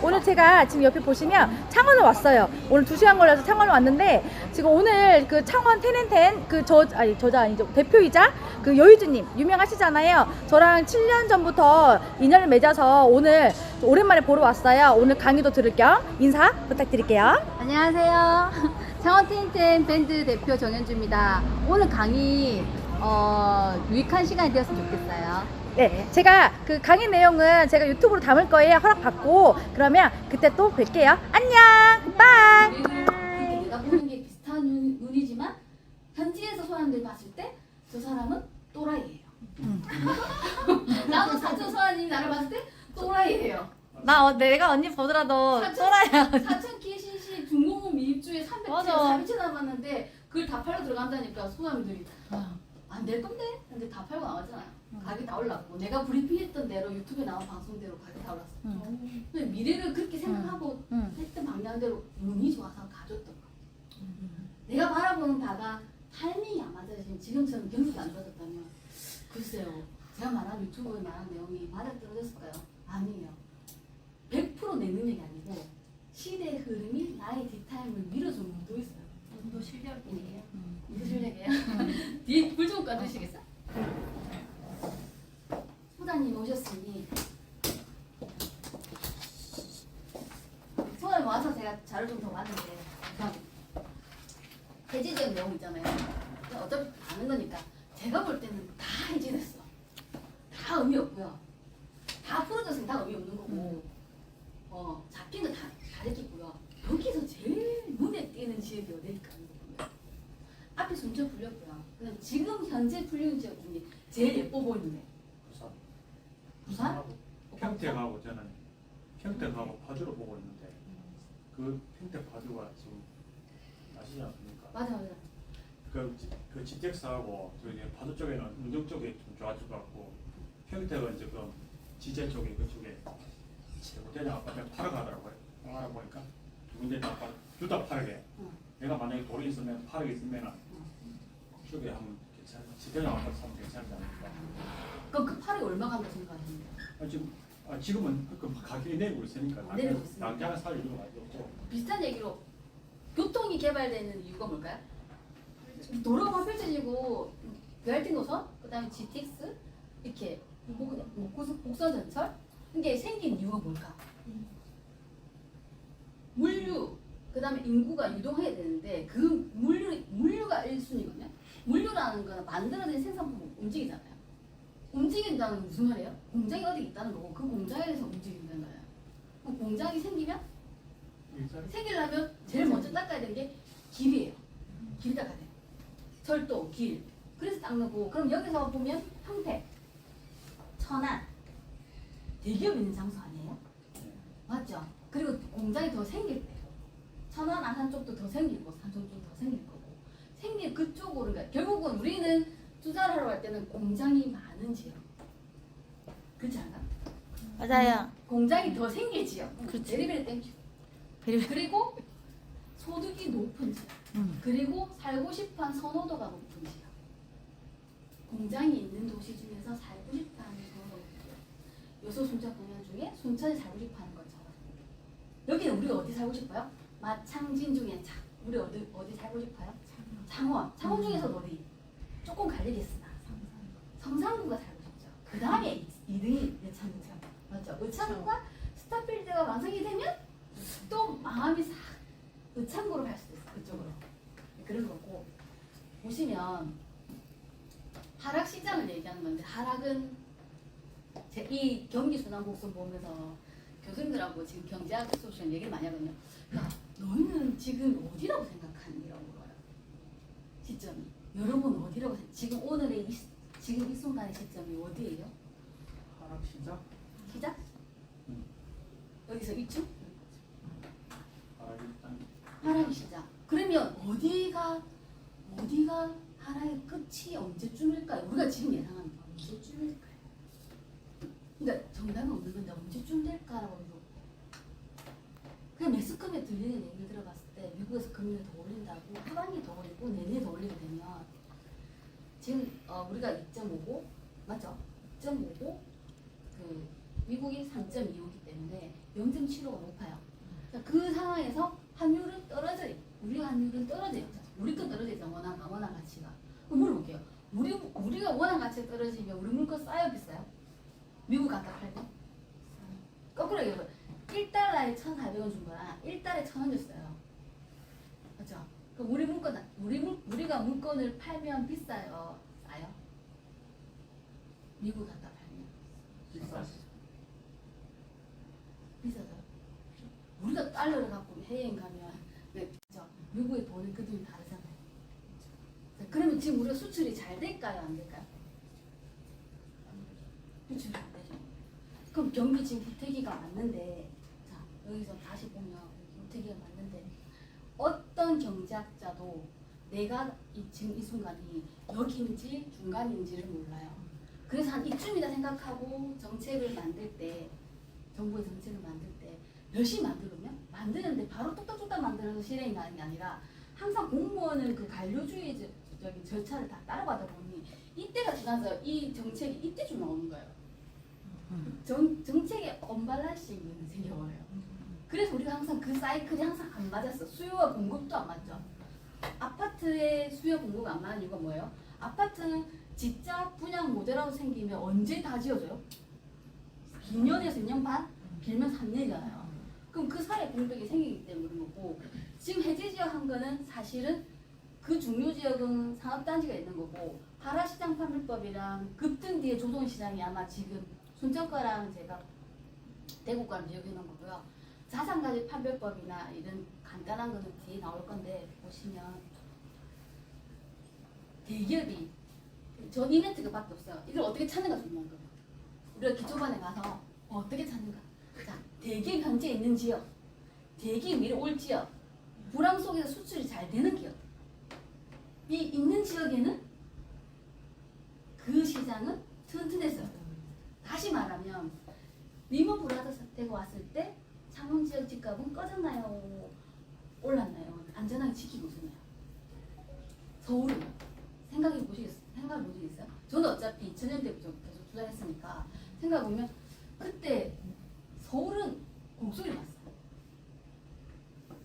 오늘 제가 지금 옆에 보시면 창원을 왔어요. 오늘 2시간 걸려서 창원을 왔는데 지금 오늘 그 창원 텐텐텐 그 저자 아니죠. 대표이자 그 여유주님 유명하시잖아요. 저랑 7년 전부터 인연을 맺어서 오늘 오랜만에 보러 왔어요. 오늘 강의도 들을 겸 인사 부탁드릴게요. 안녕하세요. 창원 텐텐 밴드 대표 정현주입니다. 오늘 강의 유익한 시간이 되었으면 좋겠어요. 네, 제가 그 강의 내용은 제가 유튜브로 담을 거예요. 허락받고. 그러면 그때 또 뵐게요. 안녕. 빠이. 내가 보는 게 비슷한 눈이지만 현지에서 사람들이 봤을 때 저 사람은 또라이예요. 나도 사촌 소아님이 나를 봤을 때 또라이예요. 내가 언니 보더라도 사천 키신시 중공업 미입주에 300채, 맞아. 400채 남았는데 그걸 다 팔고 들어간다니까 소아님들이 안 될 건데? 근데 다 팔고 나왔잖아요. 가격이 다 올랐고 내가 브리핑했던 대로 유튜브에 나온 방송대로 가격이 다 올랐어. 근데 미래를 그렇게 생각하고 했던 방향대로 운이 좋아서 가졌던 거. 내가 바라보는 바가 타이밍이 안 맞아지면 지금처럼 경기가 안 좋아졌다면 글쎄요. 제가 말한 유튜브에 말한 내용이 맞아 떨어졌을까요? 아니에요. 100% 내 능력이 아니고 시대의 흐름이 나의 뒷타임을 밀어주는 것도 있어요. 또 실력이에요. 이거 실력이에요? 뒤에 불 좀 꺼주시겠어? 소장님 오셨으니 소장님 와서 제가 자료 좀 더 봤는데 해지적 내용 있잖아요. 어차피 아는 거니까 제가 볼 때는 다 해지됐어. 다 의미 없고요. 다 풀어졌으면 다 의미 없는 거고 잡힌 거 다 잘했겠고요. 여기서 제일 눈에 띄는 지역이 어딜까? 앞에 순천 풀렸고요. 그럼 지금 현재 풀리는 지역 중에 제일 예뻐 보이는데 부산? 평택하고 저는 평택하고 파주로 보고 있는데 그 평택 파주가 지금 아시지 않습니까? 맞아. 그 지택사하고 저기 파주 쪽에는 운정 쪽에 좀 좋아질 것 같고 평택은 지금 지제 쪽에 그쪽에 최고대장 아파트 팔아 가더라고요. 알아보니까 두 군데 다 둘 다 파르게. 내가 만약에 돈이 있으면 파르게 있으면 그쪽에 하면 괜찮아. 지대장 아파트 사면 괜찮지 않을까? 그럼 그 팔이 얼마 간다 생각하십니까? 지금은 그 가격이 내리고 있으니까 내리고 있으니까. 당장 살 이유가 많이 없고. 비슷한 얘기로 교통이 개발되는 이유가 뭘까요? 도로가 펼쳐지고 BRT 노선, 그다음에 GTX 이렇게 곡선 전철 이게 생긴 이유가 뭘까? 물류, 그다음에 인구가 유동해야 되는데 그 물류가 1순위거든요. 물류라는 거는 만들어낸 생산품을 움직이잖아요. 움직인다는 건 무슨 말이에요? 공장이 어디 있다는 거고 그 공장에서 움직인다는 거예요. 그럼 공장이 생기려면 제일 먼저 닦아야 되는 게 길이에요. 길 닦아야 돼요. 철도, 길. 그래서 닦는 거고 그럼 여기서 보면 평택, 천안 대기업 있는 장소 아니에요? 맞죠? 그리고 공장이 더 생길 때요. 천안, 안산 쪽도 더 생기고 산촌 쪽도 더 생길 거고 생길 그쪽으로 그러니까 결국은 우리는 투자를 하러 갈 때는 공장이 많은 지역 그렇지 않나? 맞아요. 공장이 더 생길 지역 그렇지. 베리베리 땡큐 그리고 소득이 높은 지역 그리고 살고 싶어하는 선호도가 높은 지역 공장이 있는 도시 중에서 살고 싶어하는 선호도가 높은 지역 요소 순천 공연 중에 순천에 살고 싶어하는 것처럼 여기는 우리가 어디 살고 싶어요? 마창진 중에 우리 어디 살고 싶어요? 창원 중에서도 어디? 조금 갈리겠으나 성산구가 살고 싶죠. 그 다음에 2등이 의창구죠. 맞죠? 의창구가 스타필드가 완성이 되면 또 마음이 싹 의창구로 갈 수도 있어요. 그쪽으로. 그런 거고 보시면 하락시장을 얘기하는 건데 하락은 이 경기순환곡선 보면서 교수님들하고 지금 경제학 소시al 얘기를 많이 하거든요. 야, 너희는 지금 어디라고 생각하니? 라고 물어요. 시점이. 여러분 어디라고 지금 오늘의 지금 이 순간의 시점이 어디예요? 하락 시작? 시작? 여기서 이쯤? 하락이 시작. 그러면 어디가 하락의 끝이 언제쯤일까요? 우리가 지금 예상하는 거 언제쯤일까요? 그러니까 정답은 없는 건데 언제쯤 될까라고 그냥 매스컴에 들리는 얘기를 들어봤을 때 미국에서 금리를 더 올린다고 하반기 더 올리고 내년에 더 올리게 되면 지금 우리가 2.55 맞죠? 2.55 그 미국이 3.25이기 때문에 0.75가 높아요. 자, 그 상황에서 환율은 떨어져요. 우리 환율은 떨어져요. 우리 건 떨어지죠. 원화 가치가. 그럼 물어볼게요. 우리가 원화 가치가 떨어지면 우리 물건 싸요, 비싸요? 미국 갖다 팔고? 거꾸로 얘기해서 1달러에 1,400원 준 거랑 1달에 1,000원 줬어요. 맞죠? 그럼 우리가 물건을 팔면 비싸요, 싸요? 미국 갖다 팔면 비싸죠. 우리가 달러를 갖고 해외여행 가면 그죠? 미국에 버는 그 돈이 다르잖아요. 자, 그러면 지금 우리가 수출이 잘 될까요, 안 될까요? 수출이 안 되죠. 그럼 경기 지금 구태기가 맞는데, 자 여기서 다시 보면 구태기가 맞는데 어떤 경제학자도 내가 지금 이 순간이 여기인지 중간인지를 몰라요. 그래서 한 이쯤이다 생각하고 정책을 만들 때, 정부의 정책을 만들 때 열심히 만들거든요. 만드는데 바로 뚝딱뚝딱 만들어서 실행이 가는 게 아니라 항상 공무원은 그 관료주의 적인 절차를 다 따라가다 보니 이때가 지나서 이 정책이 이때쯤 나오는 거예요. 정책에 언밸런싱이 생겨버려요. 그래서 우리가 항상 그 사이클이 항상 안 맞았어. 수요와 공급도 안 맞죠. 아파트의 수요 공급 안 맞는 이유가 뭐예요? 아파트는 직접 분양 모델하고 생기면 언제 다 지어져요? 2년에서 2년 반? 길면 3년이잖아요. 그럼 그 사이에 공백이 생기기 때문에 그런 거고, 지금 해제 지역 한 거는 사실은 그 중요 지역은 상업단지가 있는 거고, 하락시장 판매법이랑 급등 뒤에 조선시장이 아마 지금 순천과랑 제가 대구과를 기억해 놓은 거고요. 자산가치 판별법이나 이런 간단한 거는 뒤에 나올 건데, 보시면 대기업이 전 이벤트가 밖에 없어요. 이걸 어떻게 찾는가 중요한 거예요. 우리가 기초반에 가서 어떻게 찾는가. 자, 대기업 현재 있는 지역, 대기업 미래 올 지역, 불황 속에서 수출이 잘 되는 기업. 이 있는 지역에는 그 시장은 튼튼했어요. 다시 말하면 리먼 브라더 사태가 왔을 때 창원 지역 집값은 꺼졌나요? 올랐나요? 안전하게 지키고 있었나요? 서울은 생각해 보시겠어요? 저는 어차피 2000년대부터 계속 투자했으니까 생각해 보면 그때 서울은 곡소리 났어요.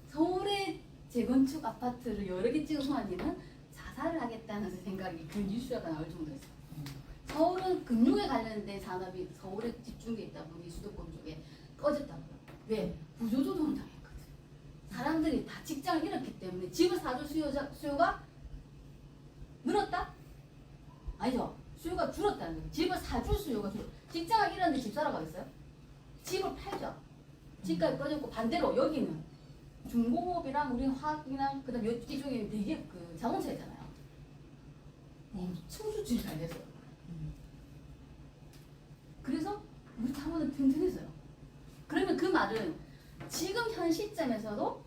서울의 재건축 아파트를 여러 개 찍은 소환이는 자살을 하겠다는 생각이 그 뉴스가 나올 정도였어요. 서울은 금융에 관련된 산업이 서울에 집중돼 있다 보니 수도권 쪽에 꺼졌다고요. 왜? 구조조정을 당했거든. 사람들이 다 직장을 잃었기 때문에 집을 사줄 수요가 늘었다? 아니죠. 수요가 줄었다는 거예요. 집을 사줄 수요가 줄었다. 직장을 잃었는데 집 사러 가겠어요? 집을 팔죠. 집값이 꺼졌고, 반대로 여기는 중공업이랑 우리 화학이랑 그다음 이쪽에 되게 그 자동차 있잖아요. 엄청 수출이 잘 됐어요. 그래서 우리 창원은 튼튼했어요. 그러면 그 말은 지금 현 시점에서도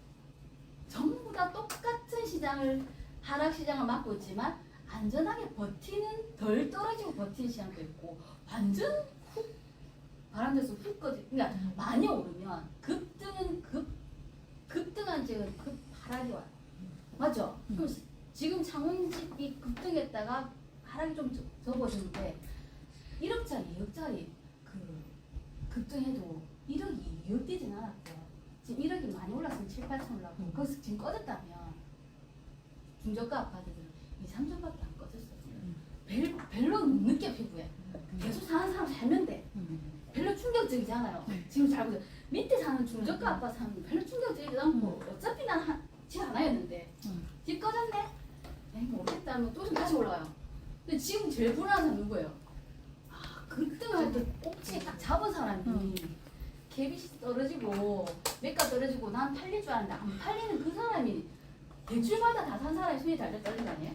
전부 다 똑같은 시장을, 하락 시장을 맡고 있지만 안전하게 버티는, 덜 떨어지고 버티는 시장도 있고, 완전 훅 바람 돼서 훅 꺼지. 그러니까 많이 오르면 급등한 지역은 하락이 와요. 맞죠? 그럼 지금 창원집이 급등했다가 하락이 좀 접어드는데 1억짜리, 2억짜리 그 급등해도 1억이 2억 되진 않았고요. 지금 1억이 많이 올랐으면 7, 8천 올랐고, 거기서 지금 꺼졌다면 중저가 아파트들은 2, 3천밖에 안 꺼졌어요. 별로 못 느껴, 피부에. 계속 사는 사람 살면 돼. 별로 충격적이잖아요. 지금 잘 보세요. 밑에 사는 중저가 아파트 사는 별로 충격적이지 않고, 어차피 난 집 하나였는데 집 꺼졌네? 에이, 모르겠다 하면 또 다시 올라와요. 근데 지금 제일 불안한 사람 누구예요? 급등할 때 꼭지에 딱 잡은 사람이 갭이 떨어지고 매가 떨어지고 난 팔릴 줄 알았는데 안 팔리는 그 사람이 대출받아 다 산 사람이 손이 달달 떨리는 거 아니에요?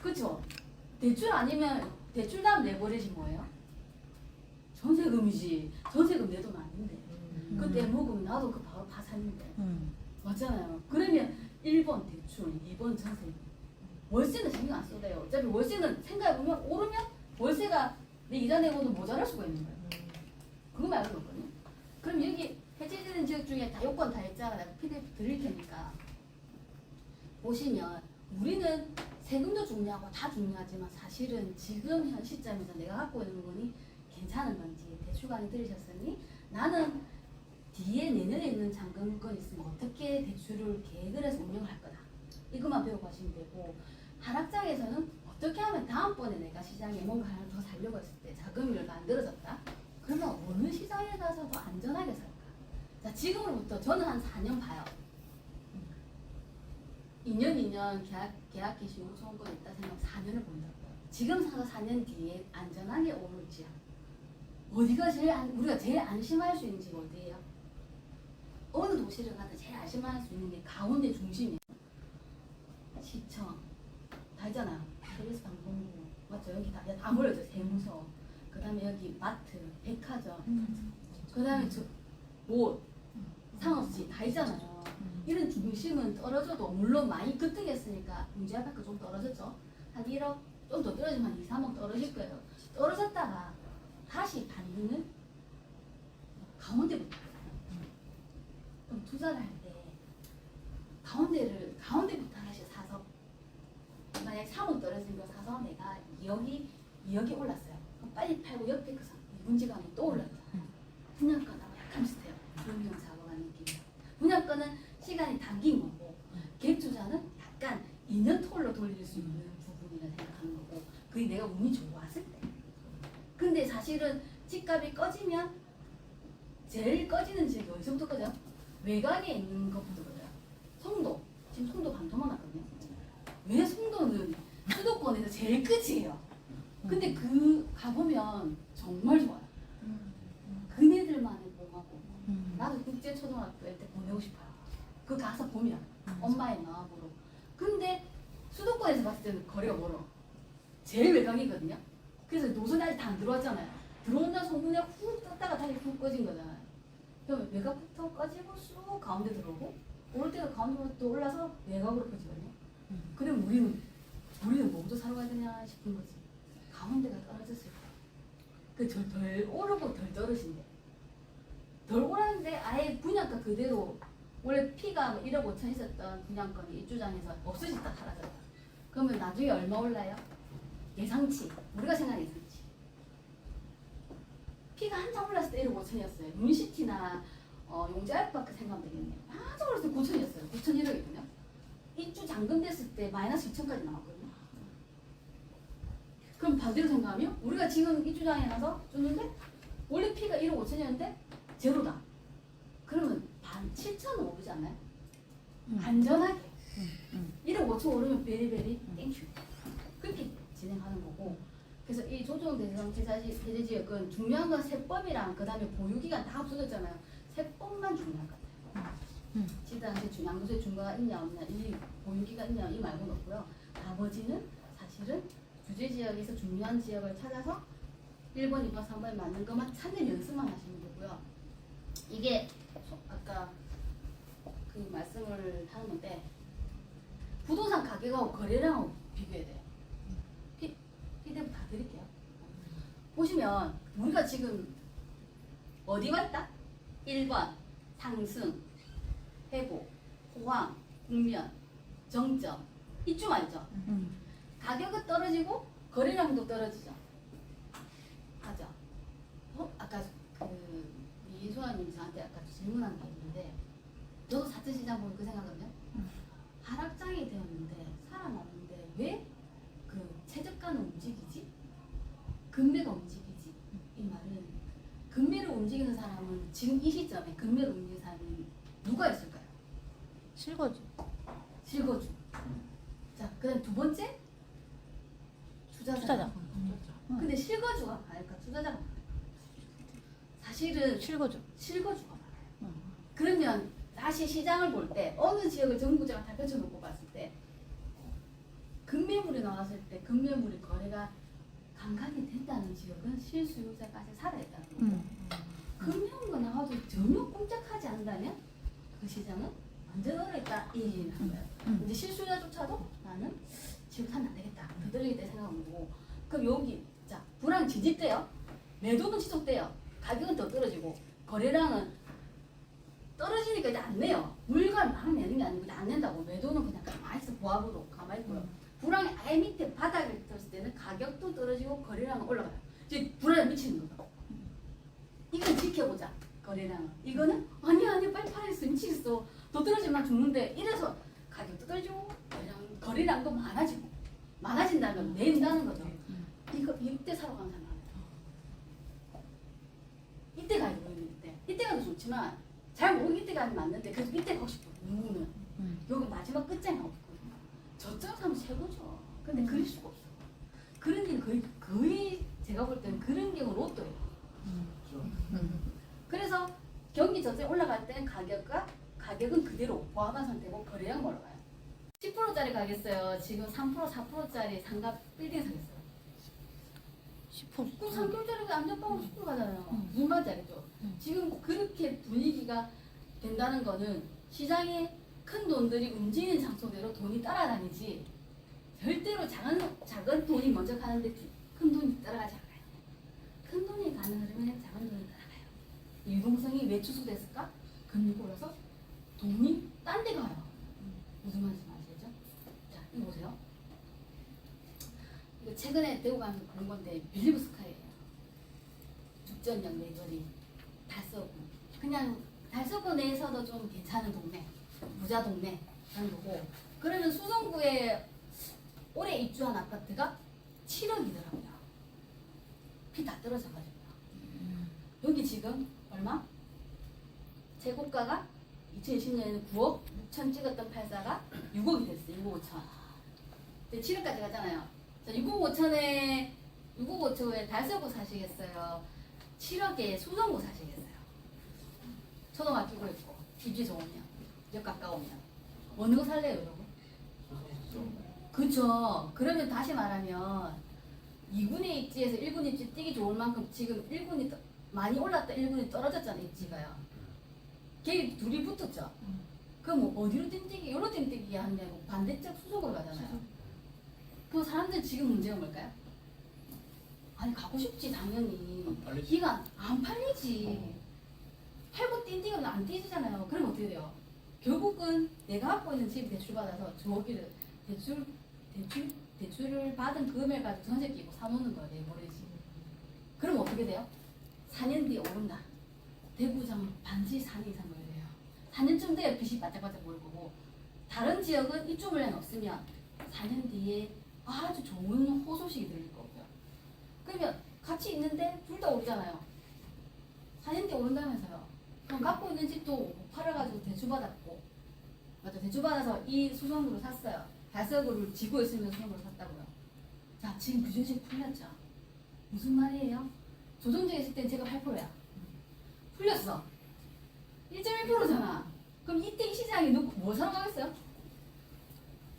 그쵸? 대출 아니면 대출 다음 레버리지 뭐예요? 전세금이지. 전세금 내 돈 아닌데 그때 먹으면 나도 그 바로 다 샀는데 맞잖아요. 그러면 1번 대출, 2번 전세금. 월세는 신경 안 써도 돼요. 어차피 월세는 생각해보면 오르면 월세가 내 이자 내고도 모자랄 수가 있는 거예요. 그거 말고 없거든요. 그럼 여기 해제되는 지역 중에 다 요건 다 했잖아. 내가 PDF 드릴 테니까 보시면 우리는 세금도 중요하고 다 중요하지만 사실은 지금 현 시점에서 내가 갖고 있는 물건이 괜찮은 건지 대출관이 들으셨으니 나는 이런 잔금권 있으면 어떻게 대출을 계획을 해서 운영을 할 거다. 이것만 배우고 가시면 되고, 하락장에서는 어떻게 하면 다음번에 내가 시장에 뭔가 하나 더 살려고 했을 때 자금을 만들어졌다. 그러면 어느 시장에 가서 더 안전하게 살까? 자, 지금으로부터 저는 한 4년 봐요. 2년 계약 개시 요소원권 있다 생각 4년을 본다고요. 지금 사서 4년 뒤에 안전하게 오를지 어디가 우리가 제일 안심할 수 있는 집 어디예요? 어느 도시를 가도 제일 안심할 수 있는 게 가운데 중심이에요. 시청 다 있잖아요. 서비스 방송국 맞죠? 여기 다 몰려져. 세무서, 그 다음에 여기 마트, 백화점, 그 다음에 뭐 상업지 다 있잖아요. 이런 중심은 떨어져도 물론 많이 급등했으니까 문제 아파트 좀 떨어졌죠. 한 1억 좀 더 떨어지면 한 2, 3억 떨어질 거예요. 떨어졌다가 다시 반등은 가운데부터 좀 투자를 할 때 가운데부터 다시 사서 만약 3억 떨어진 거 사서 내가 2억이 올랐어요. 그럼 빨리 팔고 옆에 그 2분지감이 또 올랐다. 분양가하고 약간 비슷해요. 그런 작업하는 느낌이에요. 분양가는 시간이 당긴 거고 갭 투자는 약간 2년 톨로 돌릴 수 있는 부분이라 생각하는 거고 그게 내가 운이 좋았을 때. 근데 사실은 집값이 꺼지면 제일 꺼지는 지역이 어디서부터 꺼져요? 외곽에 있는 것부터 꺼져요. 송도. 지금 송도 반토막 났거든요. 왜 송도는 수도권에서 제일 끝이에요. 근데 가보면 정말 좋아요. 그네들만의 봄하고 나도 국제초등학교에 때 보내고 싶어요. 그 가서 보면 엄마의 마음으로. 근데 수도권에서 봤을 때는 거리가 멀어. 제일 외곽이거든요. 그래서 노선이 아직 다 안 들어왔잖아요. 들어온다 소문에 훅 떴다가 다시 훅 꺼진 거잖아요. 그럼 외곽부터 꺼지고 쑥 가운데 들어오고 올 때가 가운데부터 올라서 외곽으로 꺼지거든요. 그럼 우리는 뭐부터 사러 가야 되냐 싶은 거지. 가운데가 떨어졌을 때. 덜 오르고 덜 떨어진대. 덜 오르는데 아예 분양가 그대로 원래 피가 1억 5천 있었던 분양권이 입주장에서 없어졌다 사라졌다. 그러면 나중에 얼마 올라요? 예상치. 우리가 생각하는 예상치. 피가 한참 올랐을 때 1억 5천이었어요. 문시티나 용자아파트 생각하면 되겠네요. 한참 올랐을 때 9천이었어요. 9,100이거든요. 입주 잔금 됐을 때 마이너스 2천까지 나왔거든요. 그럼 반대로 생각하면 우리가 지금 입주장에 나서 줬는데 원래 피가 1억 5천이었는데 제로다. 그러면 반 7천은 오르지 않나요? 안전하게 1억 5천 오르면 베리베리 땡큐. 그렇게 진행하는 거고. 그래서 이 조정 대상 해제 지역은 중요한 건 세법이랑 그 다음에 보유기간 다 없어졌잖아요. 세법만 중요한 것 같아요. 지당시 양도세 중과가 있냐 없냐, 이 보유기가 있냐 이 말고는 없고요. 나머지는 사실은 규제 지역에서 중요한 지역을 찾아서 1번, 2번, 3번에 맞는 것만 찾는 연습만 하시면 되고요. 이게 아까 그 말씀을 하는 건데 부동산 가격하고 거래량하고 비교해야 돼요. 피드백 다 드릴게요. 보시면 우리가 지금 어디 왔다? 1번 상승, 회복, 호황, 국면, 정점 이쯤 알죠? 가격은 떨어지고 거래량도 떨어지죠. 하죠. 아까 그 이소아님 저한테 아까 질문한 게 있는데 저도 4차 시장 보면 그 생각하거든요. 하락장이 되었는데 살아남는데 왜 그 최저가는 움직이지? 금매가 움직이지? 이 말은 금매를 움직이는 사람은 지금 이 시점에 금매를 움직이는 사람이 누가 있을까요? 실거주. 실거주. 자, 그다음 두 번째 투자자. 근데 실거주가 많을까? 투자자가 많을까? 사실은 실거주. 실거주가 많아요. 그러면 다시 시장을 볼 때 어느 지역을 정부자가 다 펼쳐놓고 봤을 때 급매물이 나왔을 때 급매물이 거래가 감각이 된다는 지역은 실수요자까지 살아있다는 거고 금융거 나와도 전혀 꼼짝하지 않는다면 그 시장은 완전 얼어있다 이 얘기를 한 거예요. 이제 실수요자조차도 나는 지금 사면 안 되겠다 더 떨리겠다 생각하는 거고 그럼 여기 자 불황 진집돼요. 매도는 지속돼요. 가격은 더 떨어지고 거래량은 떨어지니까 이제 안 내요. 물건 막 내는 게 아니고 안 낸다고. 매도는 그냥 가만히 있어 보합으로 가만히 있고요. 불황이 아예 밑에 바닥을 떴을 때는 가격도 떨어지고 거래량은 올라가요. 이제 불안에 미치는 거다. 이건 지켜보자. 거래량은. 이거는 아니 빨리 팔아있어. 더 떨어지면 죽는데 이래서 가격도 떨어지고 그냥 거래량도 많아진다면 내린다는 거죠. 이때 사러 가는 사람 이때 가야 되는 이때 가도 좋지만 잘 모르고 이때 가면 맞는데 그래도 이때 가고 싶어 누구는 여기 마지막 끝장이 없거든요. 저점 사면 최고죠. 근데 그럴 수가 없어. 그런 일 거의 제가 볼 때는 그런 경우 로또예요. 그래서 경기 전세 올라갈 땐 가격은 그대로 보합한 상태고 거래량 올라가요. 10%짜리 가겠어요. 지금 3% 4%짜리 상가 빌딩 사겠어요. 10%. 그럼 3개월짜리 안전빵으로 10% 가잖아요. 무슨 말인지 알겠죠? 지금 그렇게 분위기가 된다는 거는 시장에 큰 돈들이 움직이는 장소대로 돈이 따라다니지 절대로 작은 돈이 먼저 가는데 큰 돈이 따라가지 않아요. 큰 돈이 가는 흐름에 작은 돈이 따라가요. 유동성이 왜 축소됐을까? 금리가 올라서 돈이 딴 데 가요. 무슨 말인지 아시죠? 자, 이거 보세요. 이거 최근에 대구 가면서 본 건데 빌리브 스카이예요. 죽전역 내거리 달서구. 그냥 달서구 내에서도 좀 괜찮은 동네, 부자 동네 그런 거고. 그러면 수성구에 올해 입주한 아파트가 7억이더라고요. 피 다 떨어져가지고. 여기 지금 얼마? 재고가가 2020년에는 9억 6천 찍었던 84가 6억이 됐어요. 6억 5천. 근데 7억까지 갔잖아요. 자, 6억 5천에 달서구 사시겠어요? 7억에 수성구 사시겠어요? 초등 아끼고 있고 입지 좋으면 역 가까우면 어느 거 살래요, 여러분? 그쵸. 그러면 다시 말하면 2군의 입지에서 1군 입지 뛰기 좋을 만큼 지금 1군이 많이 올랐다 1군이 떨어졌잖아요, 입지가요. 걔 둘이 붙었죠. 그럼 뭐 어디로 띵뛰기, 요로 띵뛰기 하냐고 반대쪽 수속으로 가잖아요. 그 사람들 지금 문제가 뭘까요? 아니 가고 싶지 당연히. 안 팔리지. 기간 안 팔리지. 팔고 띵뛰기면 안 뛰지잖아요. 그럼 어떻게 돼요? 결국은 내가 갖고 있는 집이 대출받아서 저기를 대출을 받은 금액 가지고 전세 끼고 사놓는 거예요. 내버리지. 그럼 어떻게 돼요? 4년 뒤에 오른다. 대구장은 반드시 4년 이상 걸려요. 4년쯤 돼야 빚이 바짝바짝 보일 거고 다른 지역은 입주 물량이 없으면 4년 뒤에 아주 좋은 호소식이 들릴 거고요. 그러면 같이 있는데 둘 다 오르잖아요. 4년 뒤에 오른다면서요. 그럼 갖고 있는 집도 팔아가지고 대출받았고 맞죠? 대출받아서 이 수성구로 샀어요. 달서구를 지고 있으면 수성구로 샀다고요. 자, 지금 규제식 풀렸죠? 무슨 말이에요? 조정적에 있을 땐 제가 8%야. 풀렸어. 1.1%잖아. 그럼 이때 이 시장에 놓고 뭐 사러 가겠어요?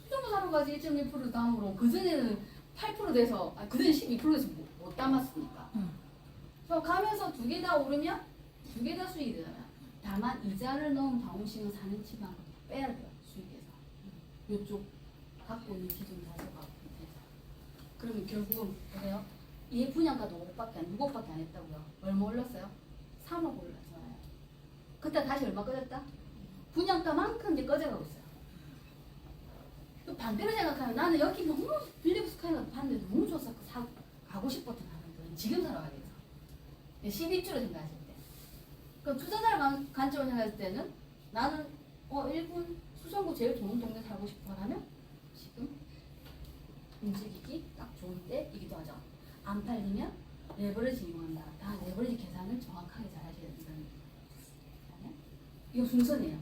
수정구 사러 가지 1.1% 다음으로 그전에는 8% 돼서 그전에 12%에서 못 담았으니까. 저 가면서 두 개 다 오르면 두 개 다 수익이 되잖아요. 다만 이자를 넣은 방울식은 4년 치만 빼야 돼요. 수익에서. 이쪽 갖고 있는 기존 자료가 돼서. 그러면 결국은 보세요. 얘 분양가도 6억밖에 안 했다고요. 얼마 올랐어요? 3억 올랐잖아요. 그때 다시 얼마 꺼졌다? 분양가만큼 이제 꺼져가고 있어요. 또 반대로 생각하면 나는 여기 너무 빌리브 스카이가 봤는데 너무 좋았어. 가고 싶었던 사람들은 지금 사러 가야 돼서. 12주로 생각하실 때. 그럼 투자자를 관점으로 생각했을 때는 나는 1군 수성구 제일 좋은 동네 살고 싶어 하면 지금 움직이기 딱 좋은 때이기도 하죠. 안 팔리면 레버리지 이용한다. 다 레버리지 계산을 정확하게 잘 하셔야 된다는 거예요. 이거 순서네요.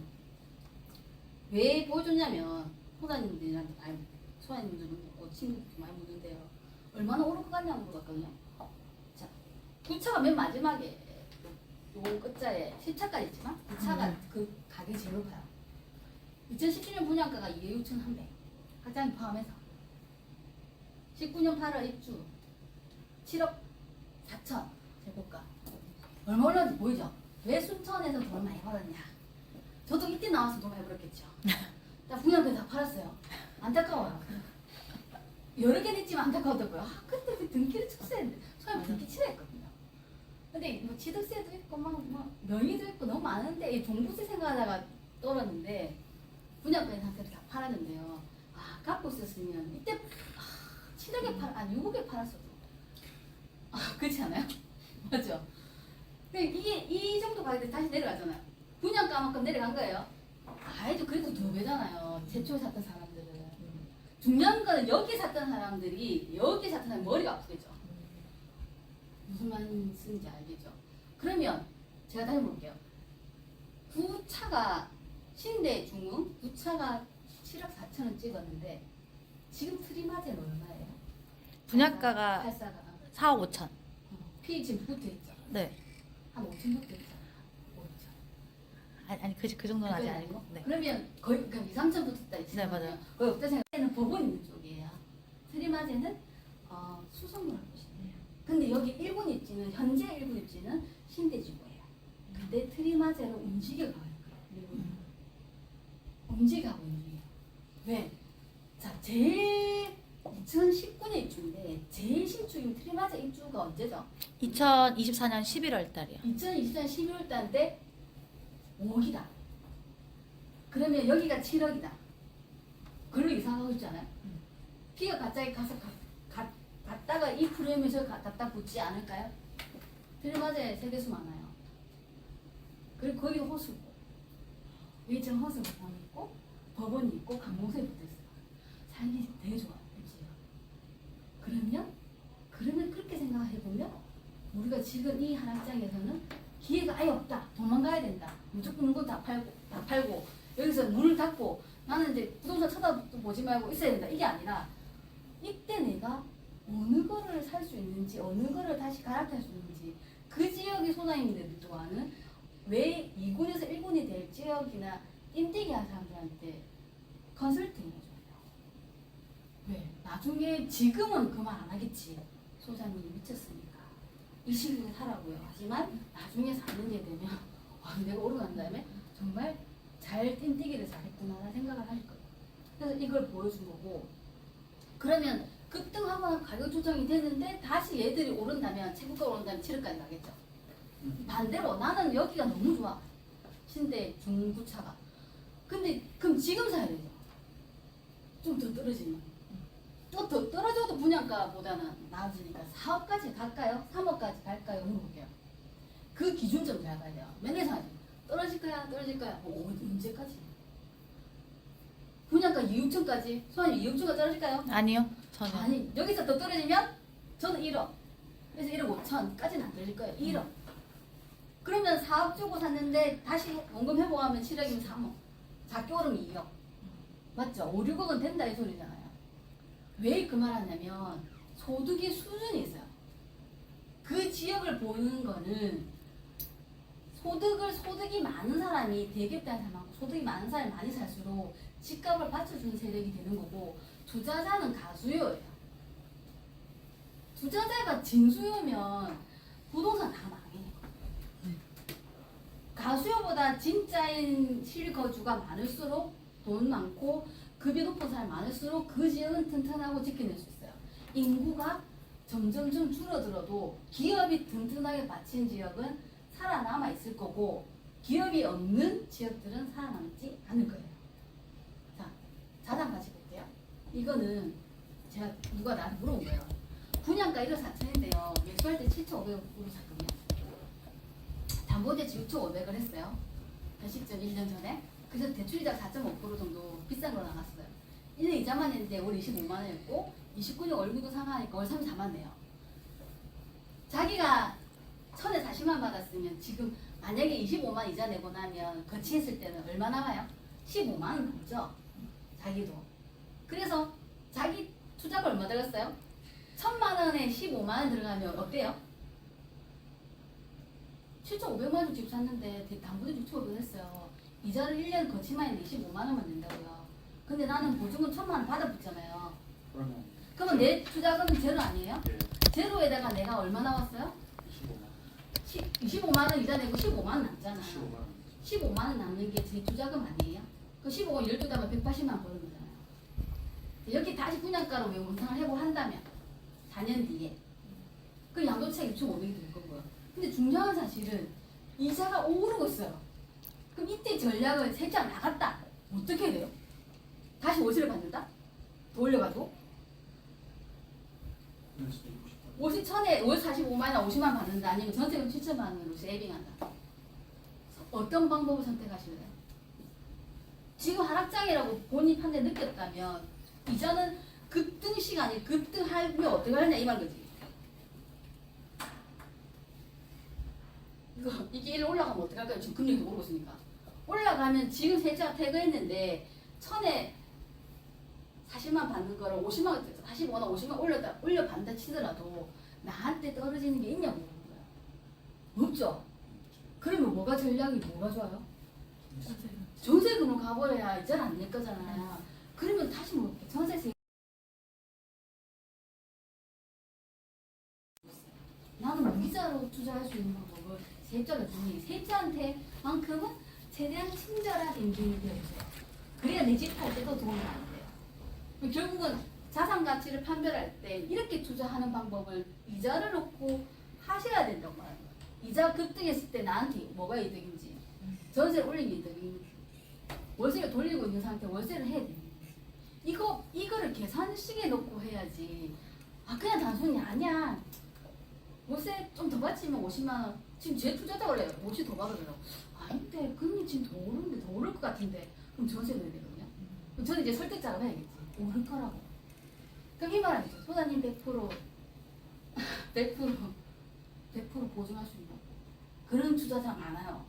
왜 보여줬냐면 소장님들이랑 소장님들은 친구 많이 묻는데요. 얼마나 오를 것 같냐고 물어봤거든요. 자, 9차가 맨 마지막에 요 끝자에 10차까지 있지만 9차가 그 가격이 제일 높아요. 2017년 분양가가 2억 6,300 각장이 포함해서 19년 8월 입주 7억 4천 재고가 얼마 올랐는지 보이죠? 왜 순천에서 돈 많이 벌었냐? 저도 이때 나와서 돈 많이 벌었겠죠. 나 분양가 다 팔았어요. 안타까워요. 여러 개 냈지만 안타까웠다고요. 그때 그 등기를 축소했는데 처음에 등기 치라 했거든요. 근데 뭐 취득세도 있고 막 명의도 있고 너무 많은데 이 종부세 생각하다가 떨었는데 분양가의 상태를 다 팔았는데요. 갖고 있었으면 이때 7억에 6억에 팔았어도 그렇지 않아요? 맞죠? 근데 이게 이 정도 가격이 다시 내려가잖아요. 분양가만큼 내려간 거예요. 아이도 그래도 두 배잖아요. 최초에 샀던 사람들은. 중요한 거는 여기 샀던 사람들이 여기 샀던 사람 머리가 아프겠죠. 무슨 말씀인지 알겠죠. 그러면 제가 다시 볼게요. 구차가 신대 중흥 구차가 7억 4천원 찍었는데 지금 트리마제는 얼마예요? 분양가가 84가 4억 5천. 피 지금 붙어있죠. 네. 한 5천 정도 있잖아. 5천. 아니 그 정도는 아직 아니고. 네. 그러면 거의 그럼 2, 3천 붙었다 있어요. 네, 맞아요. 거의 없다 생각하는 법원 있는 쪽이에요. 트리마제는 수성물 할 곳이에요. 근데 여기 1군 입지는 현재 1군 입지는 신대지구예요. 근데 트리마제로 움직여가는 거예요. 1군이. 움직여가고 있는 중이에요. 왜? 자, 제일 2019년 입주인데 제일 신축인 트리마제 입주가 언제죠? 2024년 11월 달이요. 2024년 12월 달인데 5억이다. 그러면 여기가 7억이다. 글로 이상하고 있지 않아요? 피가 갑자기 가서 갔다가 이 프레임에 저 갖다 붙지 않을까요? 트리마제 세대수 많아요. 그리고 거기 호수고 외청 호수 법원이 있고 법원이 있고 강공소에 붙어있어요. 살기 되게 좋아요. 그러면 그렇게 생각해보면 우리가 지금 이 한학장에서는 기회가 아예 없다. 도망가야 된다. 무조건 물건 다 팔고 여기서 문을 닫고 나는 이제 부동산 쳐다보지 말고 있어야 된다. 이게 아니라 이때 내가 어느 거를 살 수 있는지 어느 거를 다시 갈아탈 수 있는지 그 지역의 소장님들 또한 왜 2군에서 1군이 될 지역이나 인디기 한 사람들한테 컨설팅 해줘요. 왜? 나중에 지금은 그 말 안 하겠지. 소장님이 미쳤으니까. 이 시국에 살라고요. 하지만 나중에 4년이 되면 내가 오르고 난 다음에 정말 잘 띵뛰기를 잘했구나 라는 생각을 할 거예요. 그래서 이걸 보여준 거고 그러면 급등하거나 가격 조정이 되는데 다시 얘들이 오른다면 최고가 오른다면 7억까지 가겠죠. 반대로 나는 여기가 너무 좋아. 신대 중구차가. 근데 그럼 지금 사야 되죠. 좀 더 떨어지면. 또 더 떨어져도 분양가보다는 나아지니까 4억까지 갈까요? 3억까지 갈까요? 물어볼게요. 그 기준 좀 잘 가야 돼요. 맨날 사야지. 떨어질 거야? 떨어질 거야? 언제까지? 분양가 2억까지? 소환이 2억까지 떨어질까요? 아니요. 전혀. 아니 여기서 더 떨어지면 저는 1억. 그래서 1억 5천까지는 안 떨어질 거예요. 1억. 그러면 4억 주고 샀는데 다시 원금 회복하면 7억이면 3억. 작게 오르면 2억. 맞죠? 5, 6억은 된다 이 소리잖아요. 왜 그 말 하냐면 소득의 수준이 있어요. 그 지역을 보는 거는 소득이 많은 사람이 대기업다는 사람하고 소득이 많은 사람이 많이 살수록 집값을 받쳐주는 세력이 되는 거고 투자자는 가수요예요. 투자자가 진수요면 부동산 다 망해. 가수요보다 진짜인 실거주가 많을수록 돈 많고 급이 높은 사람이 많을수록 그 지역은 튼튼하고 지켜낼 수 있어요. 인구가 점점점 줄어들어도 기업이 튼튼하게 받친 지역은 살아남아 있을 거고 기업이 없는 지역들은 살아남지 않을 거예요. 자, 자산 같이 볼게요. 이거는 제가 누가 나한테 물어본 거예요. 분양가 1억 4천인데요. 매수할 때 7,500으로 샀거든요. 담보대출 6,500을 했어요. 그 시점 1년 전에. 그래서 대출이자 4.5% 정도 비싼 거 나갔어요. 1년 이자만 했는데 월 25만 원이었고 29년 월급도 상하니까 월 34만 내요. 자기가 1,040만 받았으면 지금 만약에 25만 이자 내고 나면 거치했을 때는 얼마 남아요? 15만 원 남죠. 자기도. 그래서 자기 투자가 얼마 들었어요? 1,000만 원에 15만 원 들어가면 어때요? 7,500만 원 집 샀는데 담보대출 6,500 했어요. 이자를 1년 거치만 했는데 25만 원만 낸다고요. 근데 나는 보증금 1,000만 원 받아붙잖아요. 그러면 내 투자금은 제로 아니에요? 예, 제로에다가 내가 얼마 나왔어요? 25만 25만 원 이자 내고 15만 원 남잖아. 15만 원. 15만 원 남는 게 제 투자금 아니에요? 그 15만 12달면 180만 원 버는 거잖아요. 여기 다시 분양가로 왜 원상을 해고한다면 4년 뒤에 그 양도차익 6,500이 될 거고요. 근데 중요한 사실은 이자가 오르고 있어요. 그럼 이때 전략을 살짝 나갔다. 어떻게 해야 돼요? 다시 월세를 받는다? 더 올려가지고? 50천에 월 45만 원 50만 받는다. 아니면 전세금 7천만 원으로 세이빙한다. 어떤 방법을 선택하실래요? 지금 하락장이라고 본인 판단에 느꼈다면 이자는 급등 시간이 급등하면 어떻게 하냐 이 말 거지. 이게 일로 올라가면 어떡할까요? 지금 금리도 오르고 있으니까. 올라가면 지금 세자가 퇴거했는데 천에 40만 받는 거를 50만 원, 45나 50만 올려 받는다 치더라도 나한테 떨어지는 게 있냐고 물어보는 거야. 없죠? 그러면 뭐가 전략이 뭐가 좋아요? 전세금을 가버려야 이자를 안 낼 거잖아요. 그러면 다시 뭐 전세세 나는 무이자로 투자할 수 있는 방법을 세입자가 주니 세입자한테만큼은 최대한 친절한 인증이 되어주세요. 그래야 내 집 팔 때도 도움이 안 돼요. 결국은 자산 가치를 판별할 때 이렇게 투자하는 방법을 이자를 놓고 하셔야 된다고 말하는 거예요. 이자 급등했을 때 나한테 뭐가 이득인지 전세를 올린 게 이득인지 월세를 돌리고 있는 상태 월세를 해야 됩니다. 이거를 계산식에 놓고 해야지. 그냥 단순히 아니야. 월세 좀 더 받치면 50만 원. 지금 제 투자자 원래 50 더 받으더라고. 아닌데 금리 지금 더 오르는데 더 오를 것 같은데. 그럼 전세 넣어야 되거든요. 그럼 저는 이제 설득 작업해야겠지. 오를 거라고. 그럼 이 말 아니죠. 소장님 100% 100% 보증할 수 있나? 그런 투자자 많아요.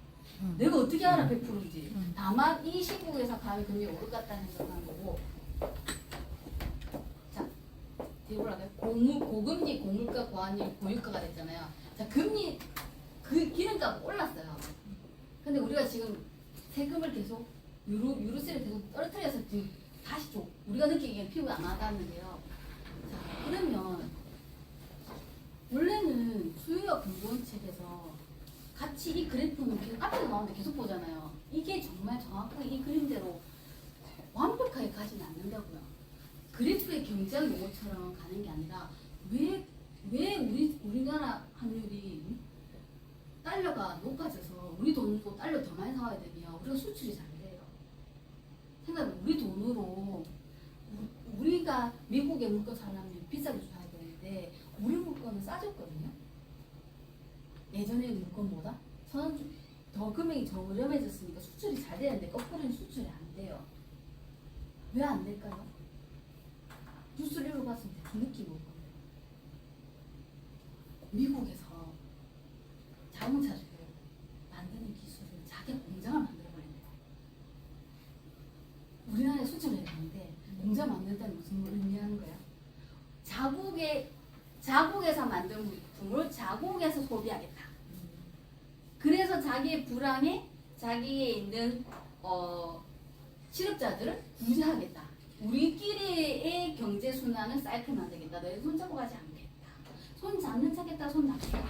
내가 어떻게 알아 100%인지. 다만 이 시국에서 감히 금리 오를 것 같다는 생각하는 거고. 자, 뒤에 올라가요. 고금리, 고물가, 고유가가 됐잖아요. 자, 금리, 기름값 올랐어요. 근데 우리가 지금 세금을 계속, 유로세를 계속 떨어뜨려서 지금 다시 좀, 우리가 느끼기엔 피부가 안 와닿는데요. 자, 그러면, 원래는 수요와 근본책에서 같이 이 그래프는 계속 앞에서 나오는데 계속 보잖아요. 이게 정말 정확하게 이 그림대로 완벽하게 가지는 않는다고요. 그래프의 경제학 용어처럼 가는 게 아니라 왜 우리나라 환율이 달러가 높아져서 우리 돈으로 달러 더 많이 사와야 되면 우리가 수출이 잘 돼요. 생각해 우리 돈으로 우리가 미국에 물건 사려면 비싸게 줘야 되는데 우리 물건은 싸졌거든요. 예전에 물건보다 더 금액이 저렴해졌으니까 수출이 잘 되는데 거꾸로는 수출이 안 돼요. 왜 안 될까요? 뉴스를 읽어봤으면 대충 느끼고 있거든요. 미국에서 자동차를 만드는 기술을 자기 공장을 만들어버립니다. 우리나라에 수출해야 되는데 공장 만든다는 무슨 의미하는 거야? 자국에서 만든 물품을 자국에서 소비하겠다. 그래서 자기의 불황에 자기에 있는 실업자들을 구제하겠다. 우리끼리의 경제 순환은 사이클 만들겠다. 너희 손 잡고 가지 않겠다. 손 잡는 척했다. 손 잡겠다.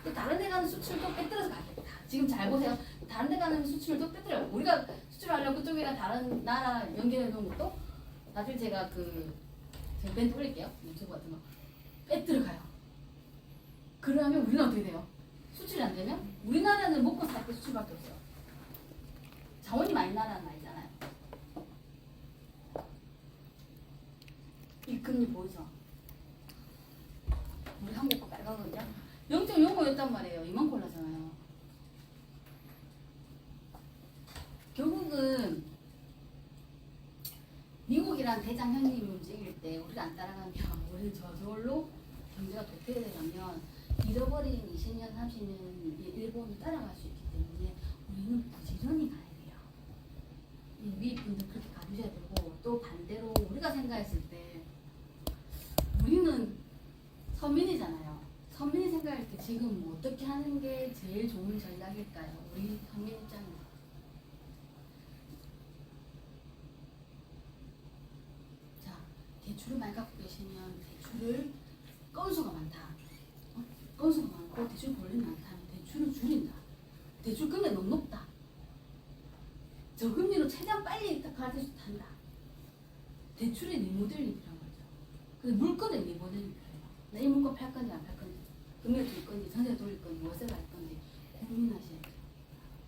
또 다른 데 가는 수출도 빼뜨려서 가겠다. 지금 잘 보세요. 다른 데 가는 수출도 빼뜨려요. 우리가 수출하려고 그쪽이랑 다른 나라 연결해 놓은 것도 나중에 제가 제가 멘트 올릴게요. 유튜브 같은 거. 빼뜨려 가요. 그러면 우리는 어떻게 돼요? 수출이 안 되면 우리나라는 먹고 살 때 수출밖에 없어요. 자원이 많이 나라는 아니잖아요. 이 금리 보이죠? 우리 한국 거 빨갛거든요. 0.05였단 말이에요. 이만큼 올라잖아요. 결국은 미국이란 대장 형님이 움직일 때 우리가 안 따라가면 우리는 저절로 경제가 도태되려면 잃어버린 20년, 30년 일본을 따라갈 수 있기 때문에 우리는 부지런히 가야 돼요. 위에 분들 그렇게 가주셔야 되고 또 반대로 우리가 생각했을 때 우리는 서민이잖아요. 서민이 생각할 때 지금 뭐 어떻게 하는 게 제일 좋은 전략일까요? 우리 서민 입장에서. 자, 대출을 많이 갖고 계시면 대출을 건수가 많다. 건수가 많고 대출 권리는 많다면 대출을 줄인다. 대출 금리가 너무 높다. 저금리로 최대한 빨리 갈수 한다. 대출의 리모델링이란 거죠. 근데 물건의 리모델링이 필요해요. 나 이 물건 팔 건지 안 팔 건지, 금리를 줄 건지, 전세 돌릴 건지, 월세를 할 건지 고민하셔야 돼요.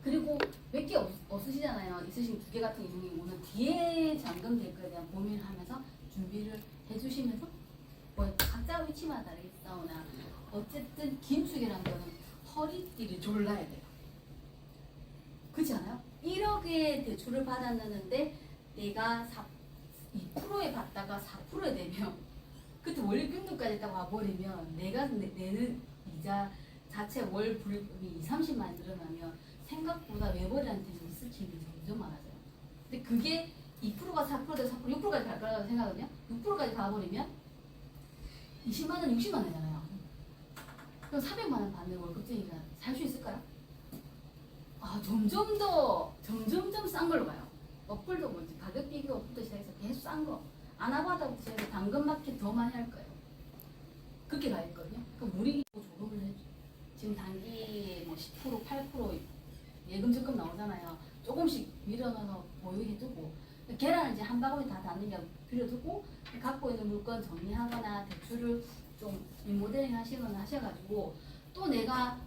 그리고 몇 개 없으시잖아요. 있으신 두 개 같은 경우는 뒤에 잠금 될 거에 대한 고민을 하면서 준비를 해주시면서 뭐 각자 위치마다 다르겠다오나 어쨌든 긴축이라는 거는 허리띠를 졸라야 돼요. 그렇지 않아요? 1억에 4억의 대출을 받았는데 내가 2%에 받다가 4%에 되면 그때 원리금융까지 있다고 와버리면 내가 내는 이자 자체 월 불금이 2, 30만 늘어나면 생각보다 외벌이한테 있을 힘이 점점 많아져요. 근데 그게 2%가 4%대 4%, 6%까지 갈 거라고 생각하거든요. 6%까지 가버리면 20만 원, 60만 원이잖아요. 그럼 400만 원 받는 월급쟁이가 살 수 있을까요? 아, 점점 싼 걸로 가요. 어플도 뭐지, 가격 비교 어플도 시작해서 계속 싼 거. 아나바다부터 해서 당근마켓 더 많이 할 거예요. 그렇게 가 있거든요. 그럼 우리 조금을 해줘. 지금 단기 뭐 10%, 8% 예금 적금 나오잖아요. 조금씩 밀어넣어서 보유해두고 계란을 이제 한 바구니 다 닫는 게 빌려두고 갖고 있는 물건 정리하거나 대출을 좀 리모델링 하시거나 하셔가지고 또 내가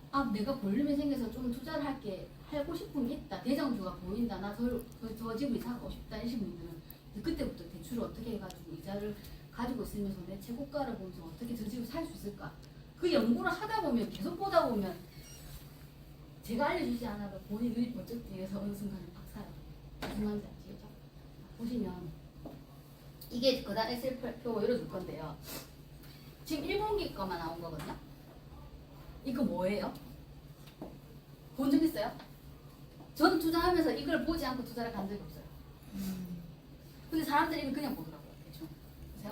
볼륨이 생겨서 좀 투자를 하고 싶은 게 있다. 대장주가 보인다. 나 저 집을 사고 싶다. 이런 분들은 그때부터 대출을 어떻게 해가지고 이자를 가지고 있으면서 내 최고가를 보면서 어떻게 저 집을 살 수 있을까. 그 연구를 하다 보면 계속 보다 보면 제가 알려주지 않아도 본인이 번쩍 뒤에서 어느 순간에 팍 사요. 무슨 말인지 아시겠죠? 보시면 이게 그다음 엑셀표 열어줄 건데요. 지금 1분기 거만 나온 거거든요. 이거 뭐예요? 본 적 있어요? 전 투자하면서 이걸 보지 않고 투자를 간 적이 없어요. 근데 사람들이 이걸 그냥 보더라고요. 대충. 보세요.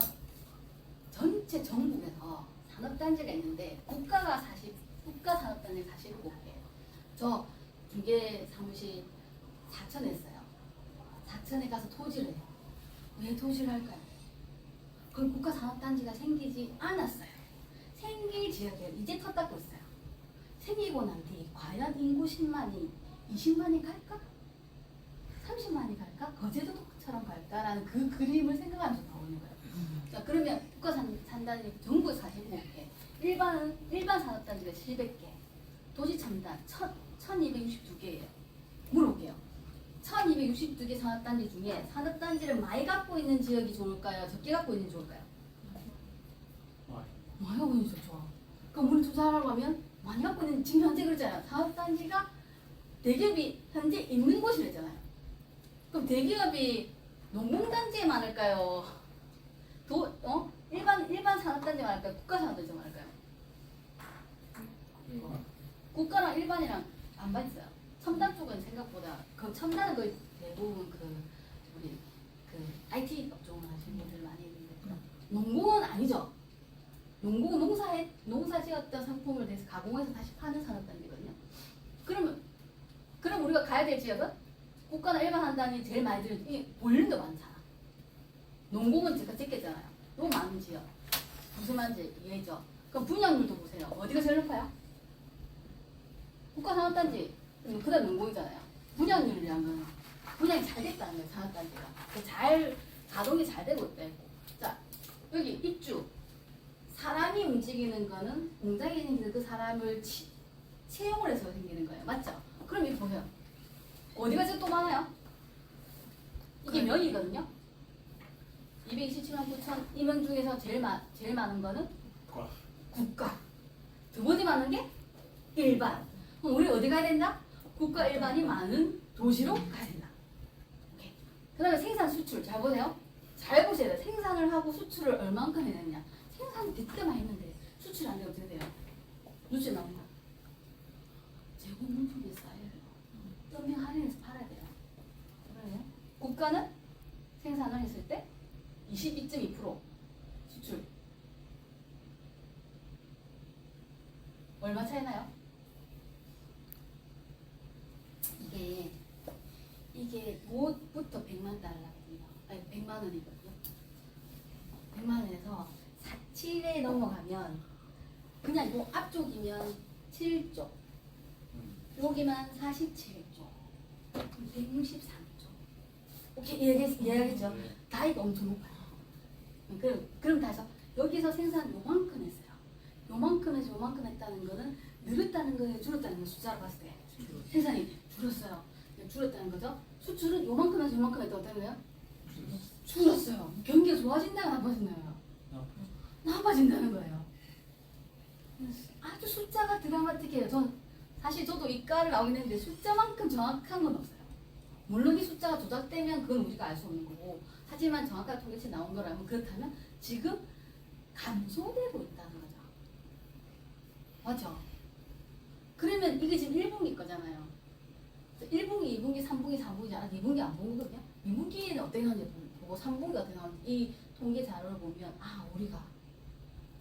전체 전국에서 산업단지가 있는데 국가 산업단지 47개예요. 저 중개 사무실 4천에 했어요. 4천에 가서 토지를 해요. 왜 토지를 할까요? 그럼 국가 산업단지가 생기지 않았어요. 생길 지역에 이제 터닦고 있어요. 생기고 난 뒤 과연 인구 10만이 20만이 갈까? 30만이 갈까? 거제도처럼 갈까라는 그 그림을 생각하면서 나오는 거예요. 자, 그러면 국가 산단지 전국 45개, 일반 산업단지가 700개, 도시 첨단 1262개예요. 물어볼게요. 1262개 산업단지 중에 산업단지를 많이 갖고 있는 지역이 좋을까요? 적게 갖고 있는 게 좋을까요? 많이 갖고 있는 게 좋죠. 그럼 우리 투자하라고 하면 많이 갖고 있는, 지금 현재 그러잖아요. 산업단지가 대기업이 현재 있는 곳이랬잖아요. 그럼 대기업이 농공단지에 많을까요? 일반 산업단지에 많을까요? 국가 산업단지에 많을까요? 국가랑 일반이랑 반반 있어요. 첨단 쪽은 생각보다 첨단은 거의 대부분 우리 IT 업종을 하시는 분들 많이 있는데 농공은 아니죠. 농공은 농사 지었던 상품을 내서 가공해서 다시 파는 산업단지거든요. 그럼 우리가 가야 될 지역은 국가나 일반 산단이 제일 많이 들은 이 볼륨도 많잖아. 농공은 제가 찍겠잖아요. 너무 많은 지역. 무슨 말인지 이해죠? 그럼 분양률도 보세요. 어디가 제일 높아요? 국가 산업단지. 그 다음 농공이잖아요. 분양률이라는 건 분양이 잘 됐다는 거예요. 산업단지가. 가동이 잘 되고 있다. 자, 여기 입주. 사람이 움직이는 거는 공장이 생기는 그 사람을 채용을 해서 생기는 거예요. 맞죠? 그럼 이거 보세요. 어디가 제일 또 많아요? 이게 면이거든요. 227만 9천 이명 중에서 제일 많은 거는 국가. 두 번째 많은 게 일반. 그럼 우리 어디 가야 된다? 국가 일반이 많은 도시로 가야 된다. 오케이. 그 다음에 생산 수출. 잘 보세요. 잘 보셔야 돼요. 생산을 하고 수출을 얼만큼 해냈냐. 생산 그때만 했는데 수출이 안 되면 어떻게 돼요? 누출 나온다. 재고 물품이 쌓여요. 덤핑 할인해서 팔아야 돼요. 그러네요. 국가는 생산을 했을 때 22.2% 수출. 얼마 차이 나요? 이게 옷부터 100만 달러거든요. 아니 100만 원이거든요. 100만 원에서 47에 넘어가면 그냥 요 앞쪽이면 7조, 여기만 47조, 163조. 오케이 이해하겠죠? 나이가 엄청 높아요. 그럼 다시 여기서 생산 요만큼 했어요. 요만큼에서 요만큼 했다는 거는 늘었다는 거예요, 줄었다는 거예요. 숫자로 봤을 때 생산이 줄었어요. 줄었다는 거죠. 수출은 요만큼에서 요만큼 했다 어떤 거예요? 줄었어요. 경기가 좋아진다가 나빠진다요? 나빠진다는 거예요. 아주 숫자가 드라마틱해요. 사실 저도 이과를 나오긴 했는데 숫자만큼 정확한 건 없어요. 물론 이 숫자가 조작되면 그건 우리가 알 수 없는 거고, 하지만 정확한 통계치 나온 거라면, 그렇다면 지금 감소되고 있다는 거죠. 맞죠? 그러면 이게 지금 1분기 거잖아요. 1분기, 2분기, 3분기, 4분기 안 2분기 안 본 거거든요. 2분기는 어떻게 나오는지 보고 3분기 어떻게 나오는지 이 통계 자료를 보면 우리가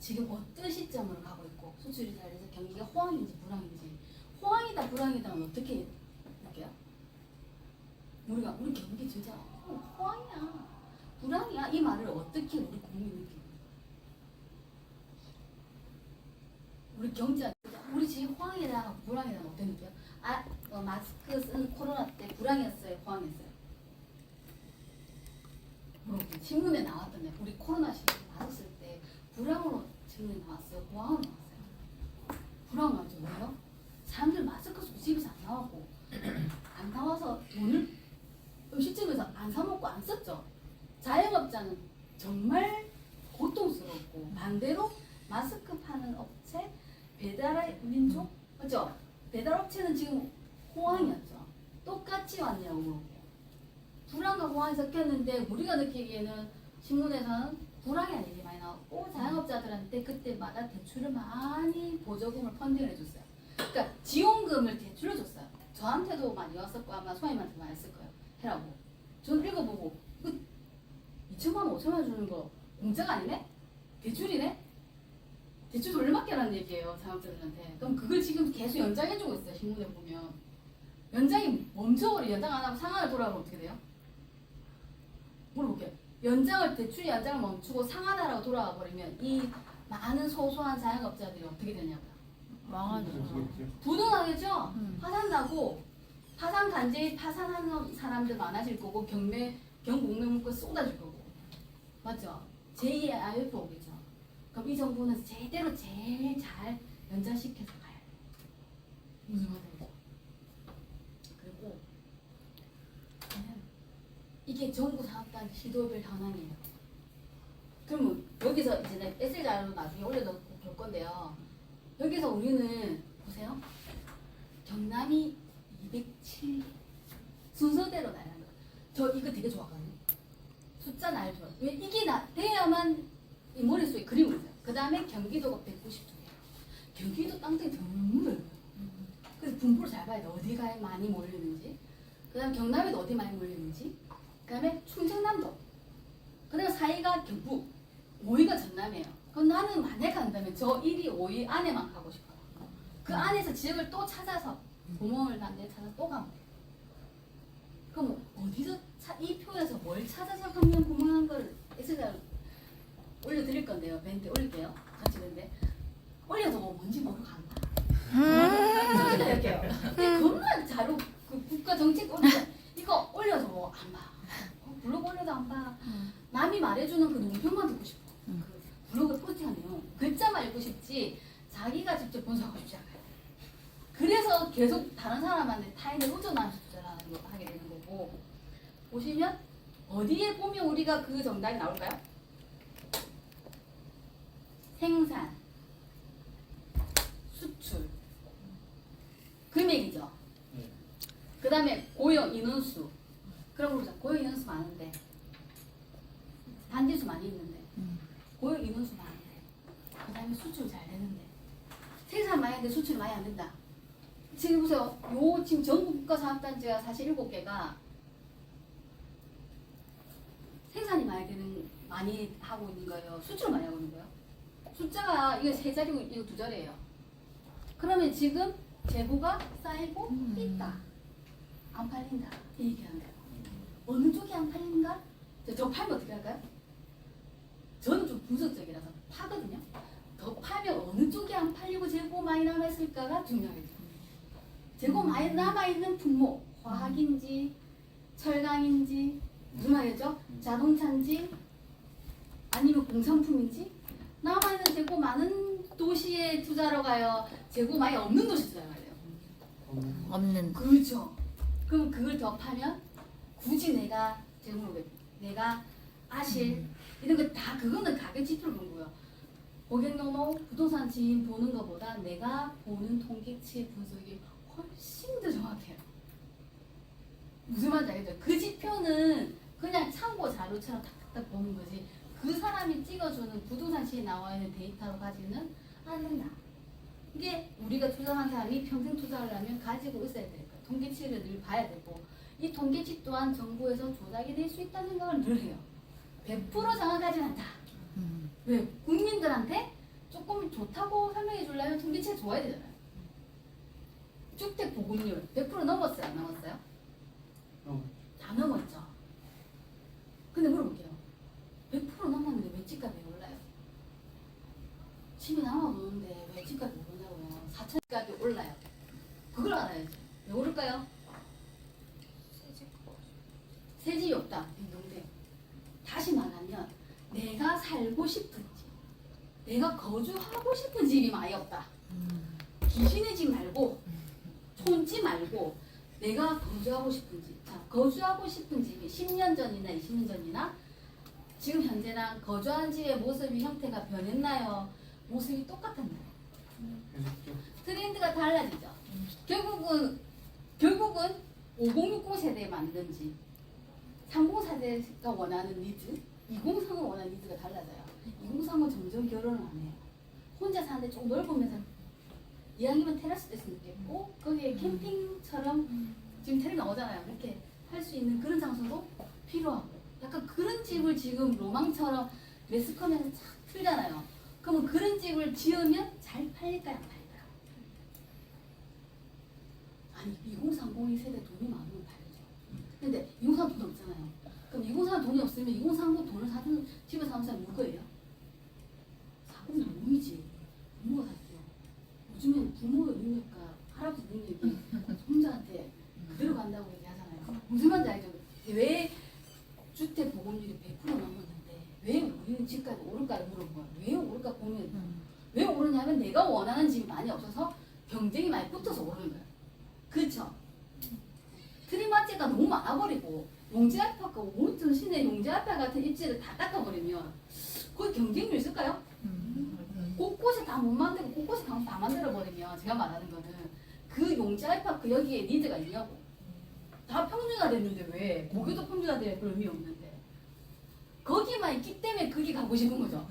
지금 어떤 시점으로 가고 있고 수출이 잘 돼서 경기가 호황인지 불황인지, 호황이다 불황이다는 어떻게 느껴요? 우리 경기 진짜 호황이야 불황이야 이 말을 어떻게 우리 국민이 느껴요? 우리 경제 우리 지금 호황이다 불황이다 어떻게 느껴요? 마스크 쓴 코로나 때 불황이었어요 호황이었어요? 신문에 나왔던데 우리 코로나 시기에 맞았을 때 불황으로 신문에 나왔어요? 호황으로 나왔어요? 불황 맞죠? 왜요? 사람들 마스크 쓰고 집에서 안 나왔고 안 나와서 돈을 음식점에서 안 사 먹고 안 썼죠. 자영업자는 정말 고통스럽고, 반대로 마스크 파는 업체, 배달의 민족 맞죠? 배달업체는 지금 호황이었죠. 똑같이 왔냐고 물어보고 불황과 호황이 섞였는데 우리가 느끼기에는 신문에서는 불황이라는 얘기 많이 나왔고, 자영업자들한테 그때마다 대출을 많이 보조금을 펀딩을 해줬어요. 그러니까 지원금을 대출을 줬어요. 저한테도 많이 왔었고 아마 소아님한테 많이 했을 거예요. 해라고. 저는 읽어보고 이거 2천만 원, 5천만 원 주는 거 공짜가 아니네? 대출이네? 대출 돌려막기 하라는 얘기예요. 자영업자들한테. 그럼 그걸 지금 계속 연장해주고 있어요. 신문에 보면. 연장이 멈춰버려. 연장 안 하고 상한을 돌아가면 어떻게 돼요? 물어볼게요. 대출이 연장을 멈추고 상한하라고 돌아가 버리면 이 많은 소소한 자영업자들이 어떻게 되냐고요. 망하죠. 부도나겠죠? 파산나고 파산 간제에 파산하는 사람들 많아질 거고 경공매 문구 쏟아질 거고 맞죠? 제2의 IMF 오겠죠? 그럼 이 정부는 제대로 제일 잘 연장시켜서 가야 돼. 무슨 말인지. 그리고 이게 정부 사업단 시도별 현황이에요. 그러면 여기서 이제 내가 엑셀 자료로 나중에 올려놓을 건데요. 여기서 우리는 보세요. 경남이 207 순서대로 나가는 거예요. 저 이거 되게 좋아하거든요. 숫자 날 좋아요. 왜 이게 돼야만 이 머릿속에 그림을 그려요. 그 다음에 경기도가 192개예요. 경기도 땅덩이 너무 넓어요. 그래서 분포를 잘 봐야 돼. 어디가 많이 몰리는지. 그 다음에 경남에도 어디 많이 몰리는지. 그 다음에 충청남도. 그 다음에 4위가 경북. 5위가 전남이에요. 그럼 나는 만약 간다면 저 1위, 5위 안에만 가고 싶어요. 그 안에서 지역을 또 찾아서 구멍을 난데 찾아서 또 가면 돼요. 그럼 어디서 이 표에서 뭘 찾아서 가면 구멍한 걸 엑셀에 올려드릴 건데요. 멘트 올릴게요. 같이 멘트. 올려도 뭔지 모르고 간다. 이렇게요. 겁나 자료 그 국가 정책 올려 이거 올려도 뭐 안 봐. 블로그 올려도 안 봐. 남이 말해주는 그 논평만 듣고 싶어. 그 블로그 포스팅하네요. 글자만 읽고 싶지 자기가 직접 분석하고 싶지 않아요. 그래서 계속 다른 사람한테 타인을 의존하게 되는 거고 보시면 어디에 보면 우리가 그 정답이 나올까요? 생산, 수출, 금액이죠. 그 다음에 고용 인원수. 그럼 보자. 고용 인원수 많은데 단지수 많이 있는데 고용 인원수 많은데 그 다음에 수출 잘 되는데 생산 많이 하는데 수출 많이 안 된다. 지금 보세요. 지금 전국 국가사업단지가 사실 7개가 생산이 많이 하고 있는 거예요. 수출을 많이 하고 있는 거예요. 숫자가 이거 3자리고 이거 2자리예요. 그러면 지금 재고가 쌓이고 있다. 안 팔린다. 이 얘기하는 거예요. 어느 쪽이 안 팔린가? 저 팔면 어떻게 할까요? 저는 좀 분석적이라서 파거든요. 더 파면 어느 쪽이 안 팔리고 재고 많이 남아있을까가 중요하겠죠. 재고 많이 남아있는 품목, 화학인지 철강인지 무슨 말이죠? 자동차인지 아니면 공산품인지 남아있는 재고 많은 도시에 투자로 가요. 재고 많이 없는 도시 투자로 가요. 없는. 그렇죠. 그럼 그걸 더 파면 굳이 내가 내가 아실 이런 거 다 그거는 가격 지표를 보는 거예요. 고객노노 부동산 지인 보는 것보다 내가 보는 통계치 분석이 훨씬 더 정확해요. 무슨 말인지 알겠죠? 그 지표는 그냥 참고 자료처럼 탁탁탁 보는 거지. 그 사람이 찍어주는 부동산 시에 나와 있는 데이터로 가지고는 않는다. 이게 우리가 투자한 사람이 평생 투자를 하면 가지고 있어야 될 거야. 통계치를 늘 봐야 되고 이 통계치 또한 정부에서 조작이 될 수 있다는 생각을 늘 해요. 100% 정확하진 않다. 왜? 국민들한테 조금 좋다고 설명해 주려면 통계치가 좋아야 되잖아요. 주택 보급률 100% 넘었어요? 안 넘었어요? 다 넘었죠. 근데 물어볼게요. 100% 넘었는데 왜 집값이 올라요? 집이 남아도는데 왜 집값이 오르냐고요? 4천까지 올라요. 그걸 알아야지. 왜 오를까요? 새 집이 없다. 딩동댕. 다시 말하면 내가 살고 싶은 집, 내가 거주하고 싶은 집이 많이 없다. 귀신의 집 말고 촌집 말고 내가 거주하고 싶은 집. 자, 거주하고 싶은 집이 10년 전이나 20년 전이나 지금 현재랑 거주하는 집의 모습이 형태가 변했나요? 모습이 똑같았나요? 트렌드가 달라지죠. 결국은 5060 세대에 맞는 집, 30 세대가 원하는 니즈, 2030을 원하는 니즈가 달라져요. 2030은 점점 결혼을 안 해요. 혼자 사는데 좀 넓으면서 이왕이면 테라스도 있으면 좋겠고 거기에 캠핑처럼 지금 테레비 나오잖아요. 그렇게 할 수 있는 그런 장소도 필요하고 약간 그런 집을 지금 로망처럼 매스컴에서 착 틀잖아요. 그러면 그런 집을 지으면 잘 팔릴까요? 안 팔릴까요? 아니 2030 세대 돈이 많으면 팔리죠. 근데 2030 돈 없잖아요. 그럼 2030 돈이 없으면 2030 돈을 사는 집을 사는 사람 누구 거예요? 사고는 몸이지. 부모가 샀죠. 요즘엔 부모의 능력과 할아버지 능력이 손자한테 그대로 간다고 얘기하잖아요. 무슨 말인지 알죠? 왜 주택 보급률이 100% 넘었는데 왜 우리는 집값이 오를까를 물어본 거예요. 왜 오를까 보면 왜 오르냐면 내가 원하는 집이 많이 없어서 경쟁이 많이 붙어서 오르는 거예요. 그렇죠? 트리마지가 너무 많아버리고 용지알파가 온천 시내 용지알파 같은 입지를 다 닦아버리면 거기 경쟁률 있을까요? 곳곳에 다 못 만들고 곳곳에 다 만들어버리면 제가 말하는 거는 그 용지알파크 여기에 니드가 있냐고. 다 평준화됐는데 왜? 거기도 평준화될 의미 없는데 거기만 있기 때문에 거기 가고 싶은 거죠.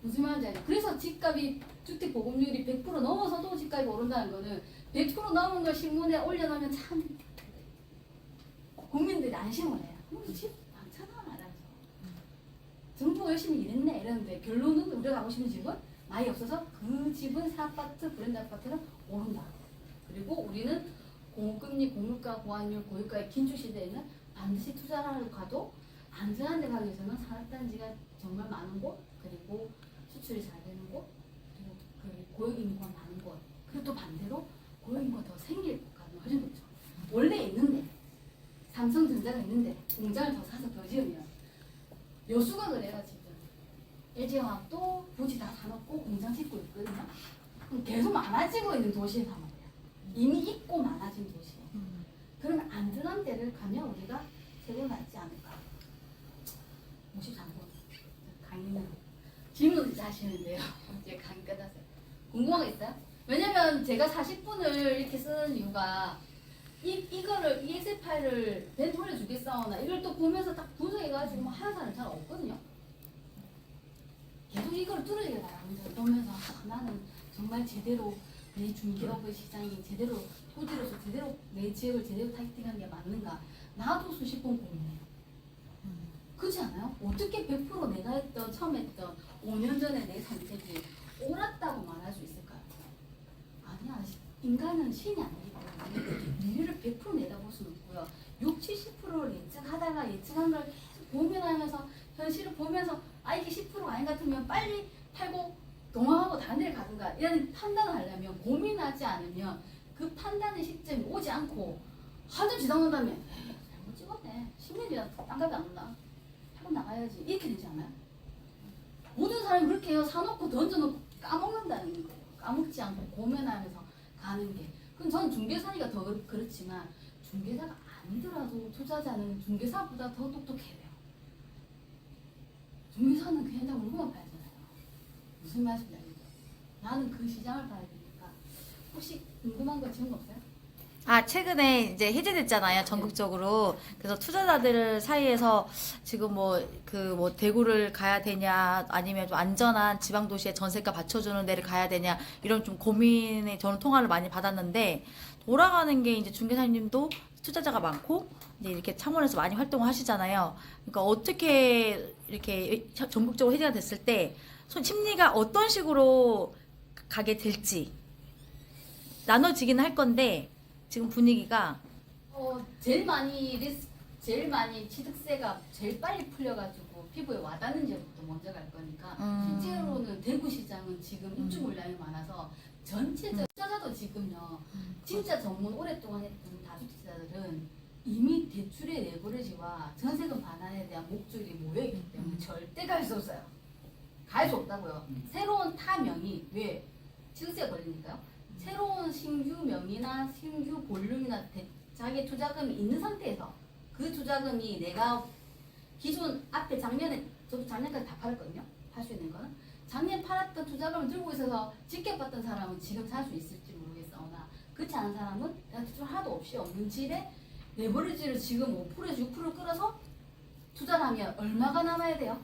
무슨 말인지 알죠? 그래서 집값이 주택 보급률이 100% 넘어서도 집값이 오른다는 거는 100% 넘은 걸 신문에 올려놓으면 참 국민들이 안심을 해요. 집 많잖아 말하면서 정부가 열심히 일했네 이러는데 결론은 우리가 가고 싶은 집은 많이 없어서 그 집은 새 아파트 브랜드 아파트는 오른다. 그리고 우리는 고금리, 고물가, 고환율, 고유가의 긴축 시대에는 반드시 투자를 하러 가도 안전한 데 가기 위해서는 산업단지가 정말 많은 곳, 그리고 수출이 잘 되는 곳, 그리고 그 고용인구가 많은 곳, 그리고 또 반대로 고용인구가 더 생길 곳까지 훨씬 좋죠. 원래 있는데 삼성전자가 있는데 공장을 더 사서 더 지으면 여수가 그래요 지금. LG화학도 부지 다 사놓고 공장 짓고 있거든요. 그럼 계속 많아지고 있는 도시에 사면 돼요. 이미 있고 많아진 도시에. 그러면 안전한 데를 가면 우리가 제대로 낫지 않을까. 53번 강의는 질문 하시는데요. 이제 강의 끝났어요. 궁금한 거 있어요? 왜냐면 제가 40분을 이렇게 쓰는 이유가 이거를 이 엑셀 파일을 벤 돌려주겠사오나 이걸 또 보면서 딱 분석해가지고 뭐 하는 사람 잘 없거든요. 계속 이걸 뚫어지게 바랍니다. 보면서 나는 정말 제대로 내 중개업의 시장이 제대로 토지로서 제대로 내 지역을 제대로 타겟팅하는 게 맞는가. 나도 수십 번 고민해요. 그렇지 않아요? 어떻게 100% 내가 했던 처음 했던 5년 전에 내 선택이 옳았다고 말할 수 있을까요? 아니야. 인간은 신이 아니기 때문에 미래를 100% 내다볼 수는 없고요. 60, 70%를 예측하다가 예측한 걸 계속 고민하면서 현실을 보면서 이게 10%가 아닌 것 같으면 빨리 팔고 동화하고 다른 데를 가든가 이런 판단을 하려면 고민하지 않으면 그 판단의 시점이 오지 않고 한참 지나간 다음에 에이, 잘못 찍었네. 10년 지나서 딴 값이 안 온다. 하고 나가야지. 이렇게 되지 않아요? 모든 사람이 그렇게 해요. 사놓고 던져놓고 까먹는다는 거예요. 까먹지 않고 고민하면서 가는 게. 그럼 저는 중개사니까 더 그렇지만 중개사가 아니더라도 투자자는 중개사보다 더 똑똑해야 돼요. 중개사는 그냥 다 물건만 봐야 되잖아요. 무슨 말씀인지 알겠죠? 나는 그 시장을 봐야 되니까. 혹시 궁금한 거 지운 거 없어요? 최근에 이제 해제됐잖아요, 전국적으로. 그래서 투자자들 사이에서 지금 대구를 가야 되냐, 아니면 좀 안전한 지방 도시에 전세가 받쳐주는 데를 가야 되냐, 이런 좀 고민에 저는 통화를 많이 받았는데, 돌아가는 게 이제 중개사님도 투자자가 많고, 이제 이렇게 창원에서 많이 활동을 하시잖아요. 그러니까 어떻게 이렇게 전국적으로 해제가 됐을 때, 심리가 어떤 식으로 가게 될지, 나눠지긴 할 건데, 지금 분위기가 제일 많이 취득세가 제일 빨리 풀려가지고 피부에 와닿는 지역부터 먼저 갈 거니까 실제로는 대구 시장은 지금 입주 물량이 많아서 전체적 투자자도 지금요 진짜 전문 오랫동안 했던 다주택자들은 이미 대출의 레버리지와 전세금 반환에 대한 목줄이 모여있기 때문에 절대 갈 수 없어요. 갈 수 없다고요. 새로운 타명이 왜 취득세가 걸리니까요. 새로운 신규 명의나 신규 볼륨이나 자기 투자금이 있는 상태에서 그 투자금이 내가 기존 앞에 작년에 저도 작년까지 다 팔았거든요. 팔 수 있는 거는 작년 팔았던 투자금을 들고 있어서 직격받던 사람은 지금 살 수 있을지 모르겠으나 그렇지 않은 사람은 내가 대출 하나도 없이 없는 집에 레버리지를 지금 5%에서 6% 끌어서 투자를 하면 얼마가 남아야 돼요?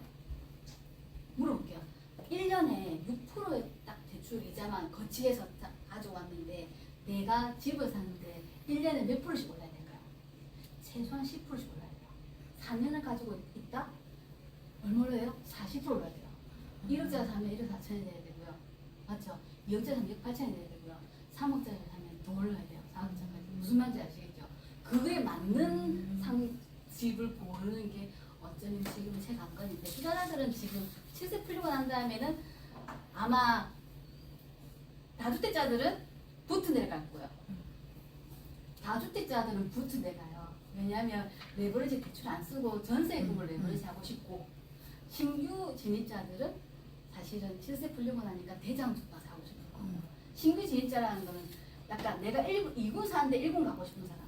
물어볼게요. 1년에 6%의 딱 대출 이자만 거치해서 가져왔는데 내가 집을 사는데 1년에 몇 프로씩 올라야 될까요? 최소한 10%씩 올라야 돼요. 4년을 가지고 있다? 얼마로 해요? 40% 올라야 돼요. 1억짜리 사면 1억 4천이 돼야 되고요. 맞죠? 2억짜리 사면 2억 8천이 돼야 되고요. 3억짜리 사면 더 올라야 돼요. 4억짜리까지. 무슨 말인지 아시겠죠? 그거에 맞는 집을 고르는 게 어쩌면 지금 제 관건인데 투자자들은 지금 시세 풀리고 난 다음에는 아마 다주택자들은 부트 내려갈 거예요. 다주택자들은 부트 내가요. 왜냐하면 레버리지 대출 안 쓰고 전세금을 레버리지 하고 싶고 신규 진입자들은 사실은 시세 풀리고 나니까 대장 주가 사고 싶고 신규 진입자라는 거는 약간 내가 2군 사는데 1군 가고 싶은 사람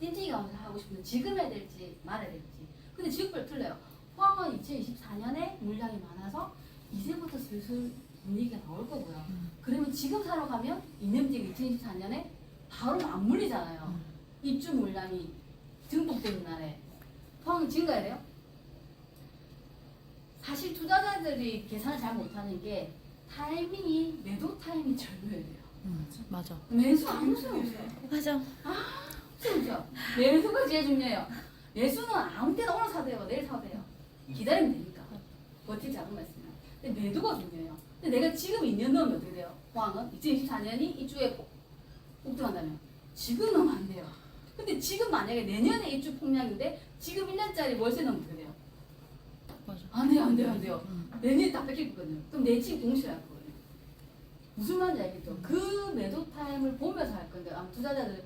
띵띵이 가면서 하고 싶은데 지금 해야 될지 말아야 될지 근데 지역별 틀려요. 포항은 2024년에 물량이 많아서 이제부터 슬슬 분위기가 나올 거고요. 그러면 지금 사러 가면 2년 뒤 2024년에 바로 안 물리잖아요. 입주 물량이 증폭되는 날에 포항은 지금 가야 돼요? 사실 투자자들이 계산을 잘 못하는 게 타이밍이 매도 타이밍이 절묘해야 돼요. 맞아. 매수 아무 소용 없어요. 맞아. 그렇죠. 매수가 제일 중요해요. 매수는 아무 때나 오늘 사도 돼요. 내일 사도 돼요. 기다리면 되니까. 버틸 자금만 있으면. 근데 매도가 중요해요. 근데 내가 지금 2년 넣으면 어떻게 돼요? 포항은 2024년이 입주에 폭등한다면 지금 넣으면 안 돼요. 근데 지금 만약에 내년에 입주 폭락인데 지금 1년짜리 월세 넣으면 어떻게 돼요? 맞아. 안 돼요. 내년에 다 뺏길 거거든요. 그럼 내 집 동시에 할 거거든요. 무슨 말인지 알겠죠? 그 매도 타임을 보면서 할 건데 아마 투자자들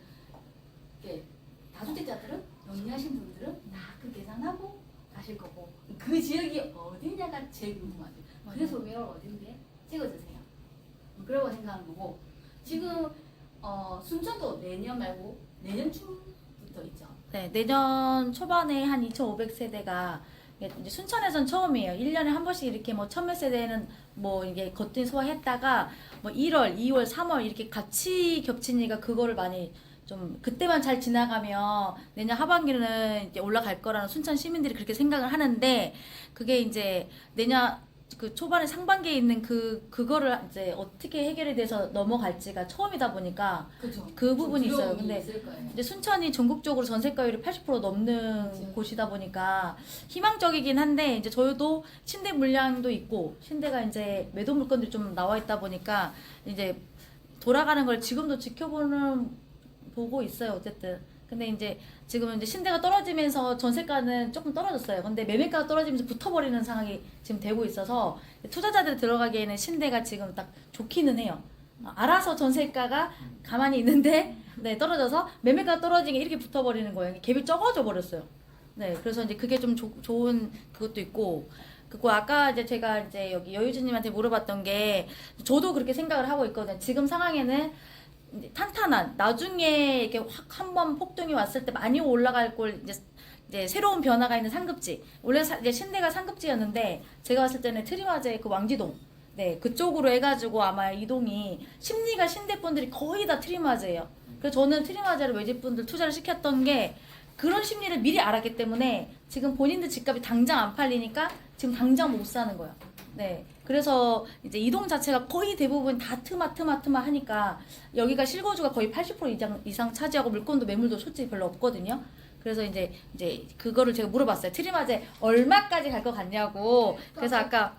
다주택자들은 영리하신 분들은 다 그 계산하고 가실 거고 그 지역이 어디냐가 제일 궁금하죠. 그래서 왜 어딘데 찍어주세요. 그러고 생각하는 거고 지금 순천도 내년 말고 내년쯤부터 있죠. 네, 내년 초반에 한 2,500세대가 이제 순천에선 처음이에요. 1년에 한 번씩 이렇게 뭐 천몇 세대는 뭐 이게 거뜬히 소화했다가 뭐 1월, 2월, 3월 이렇게 같이 겹치니까 그거를 많이 좀 그때만 잘 지나가면 내년 하반기는 이제 올라갈 거라는 순천 시민들이 그렇게 생각을 하는데 그게 이제 내년 그 초반에 상반기에 있는 그거를 이제 어떻게 해결이 돼서 넘어갈지가 처음이다 보니까 그렇죠. 그 부분이 있어요. 두려움이 근데 있을 거예요. 이제 순천이 전국적으로 전세가율이 80% 넘는 그치. 곳이다 보니까 희망적이긴 한데 이제 저희도 신대 물량도 있고 신대가 이제 매도 물건들이 좀 나와 있다 보니까 이제 돌아가는 걸 지금도 보고 있어요. 어쨌든. 근데 이제 지금은 이제 신대가 떨어지면서 전세가는 조금 떨어졌어요. 근데 매매가가 떨어지면서 붙어버리는 상황이 지금 되고 있어서 투자자들 들어가기에는 신대가 지금 딱 좋기는 해요. 알아서 전세가가 가만히 있는데 네, 떨어져서 매매가 떨어지게 이렇게 붙어버리는 거예요. 갭이 적어져 버렸어요. 네, 그래서 이제 그게 좀 좋은 그것도 있고. 그리고 아까 이제 제가 이제 여기 여유주님한테 물어봤던 게 저도 그렇게 생각을 하고 있거든요. 지금 상황에는 탄탄한 나중에 이렇게 확 한번 폭등이 왔을 때 많이 올라갈 걸 이제 새로운 변화가 있는 상급지 원래 이제 신대가 상급지였는데 제가 봤을 때는 트리와제 그 왕지동 네, 그쪽으로 해가지고 아마 이동이 심리가 신대분들이 거의 다 트리마즈예요. 그래서 저는 트리마즈를 외집분들 투자를 시켰던 게 그런 심리를 미리 알았기 때문에 지금 본인들 집값이 당장 안 팔리니까 지금 당장 못 사는 거예요. 네. 그래서 이제 이동 자체가 거의 대부분 다 트마 하니까 여기가 실거주가 거의 80% 이상 차지하고 물건도 매물도 솔직히 별로 없거든요. 그래서 이제 그거를 제가 물어봤어요. 트리마즈에 얼마까지 갈 것 같냐고. 그래서 아까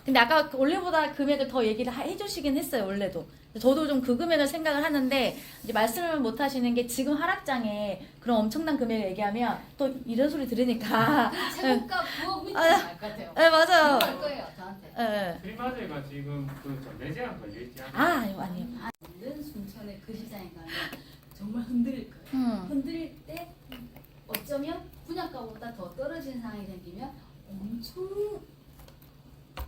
근데 아까 원래보다 금액을 더 얘기를 해주시긴 했어요. 원래도. 저도 좀 그 금액을 생각을 하는데 이제 말씀을 못 하시는 게 지금 하락장에 그런 엄청난 금액을 얘기하면 또 이런 소리 들으니까 최고가 9억 밑에 갈것 같아요. 네 맞아요. 갈 거예요 저한테. 네. 프리마저가 지금 그 전매제한 걸려있지 않아요? 아니요. 모든 순천의 그 시장에 가면 정말 흔들릴 거예요. 흔들릴 때 어쩌면 분양가보다 더 떨어지는 상황이 생기면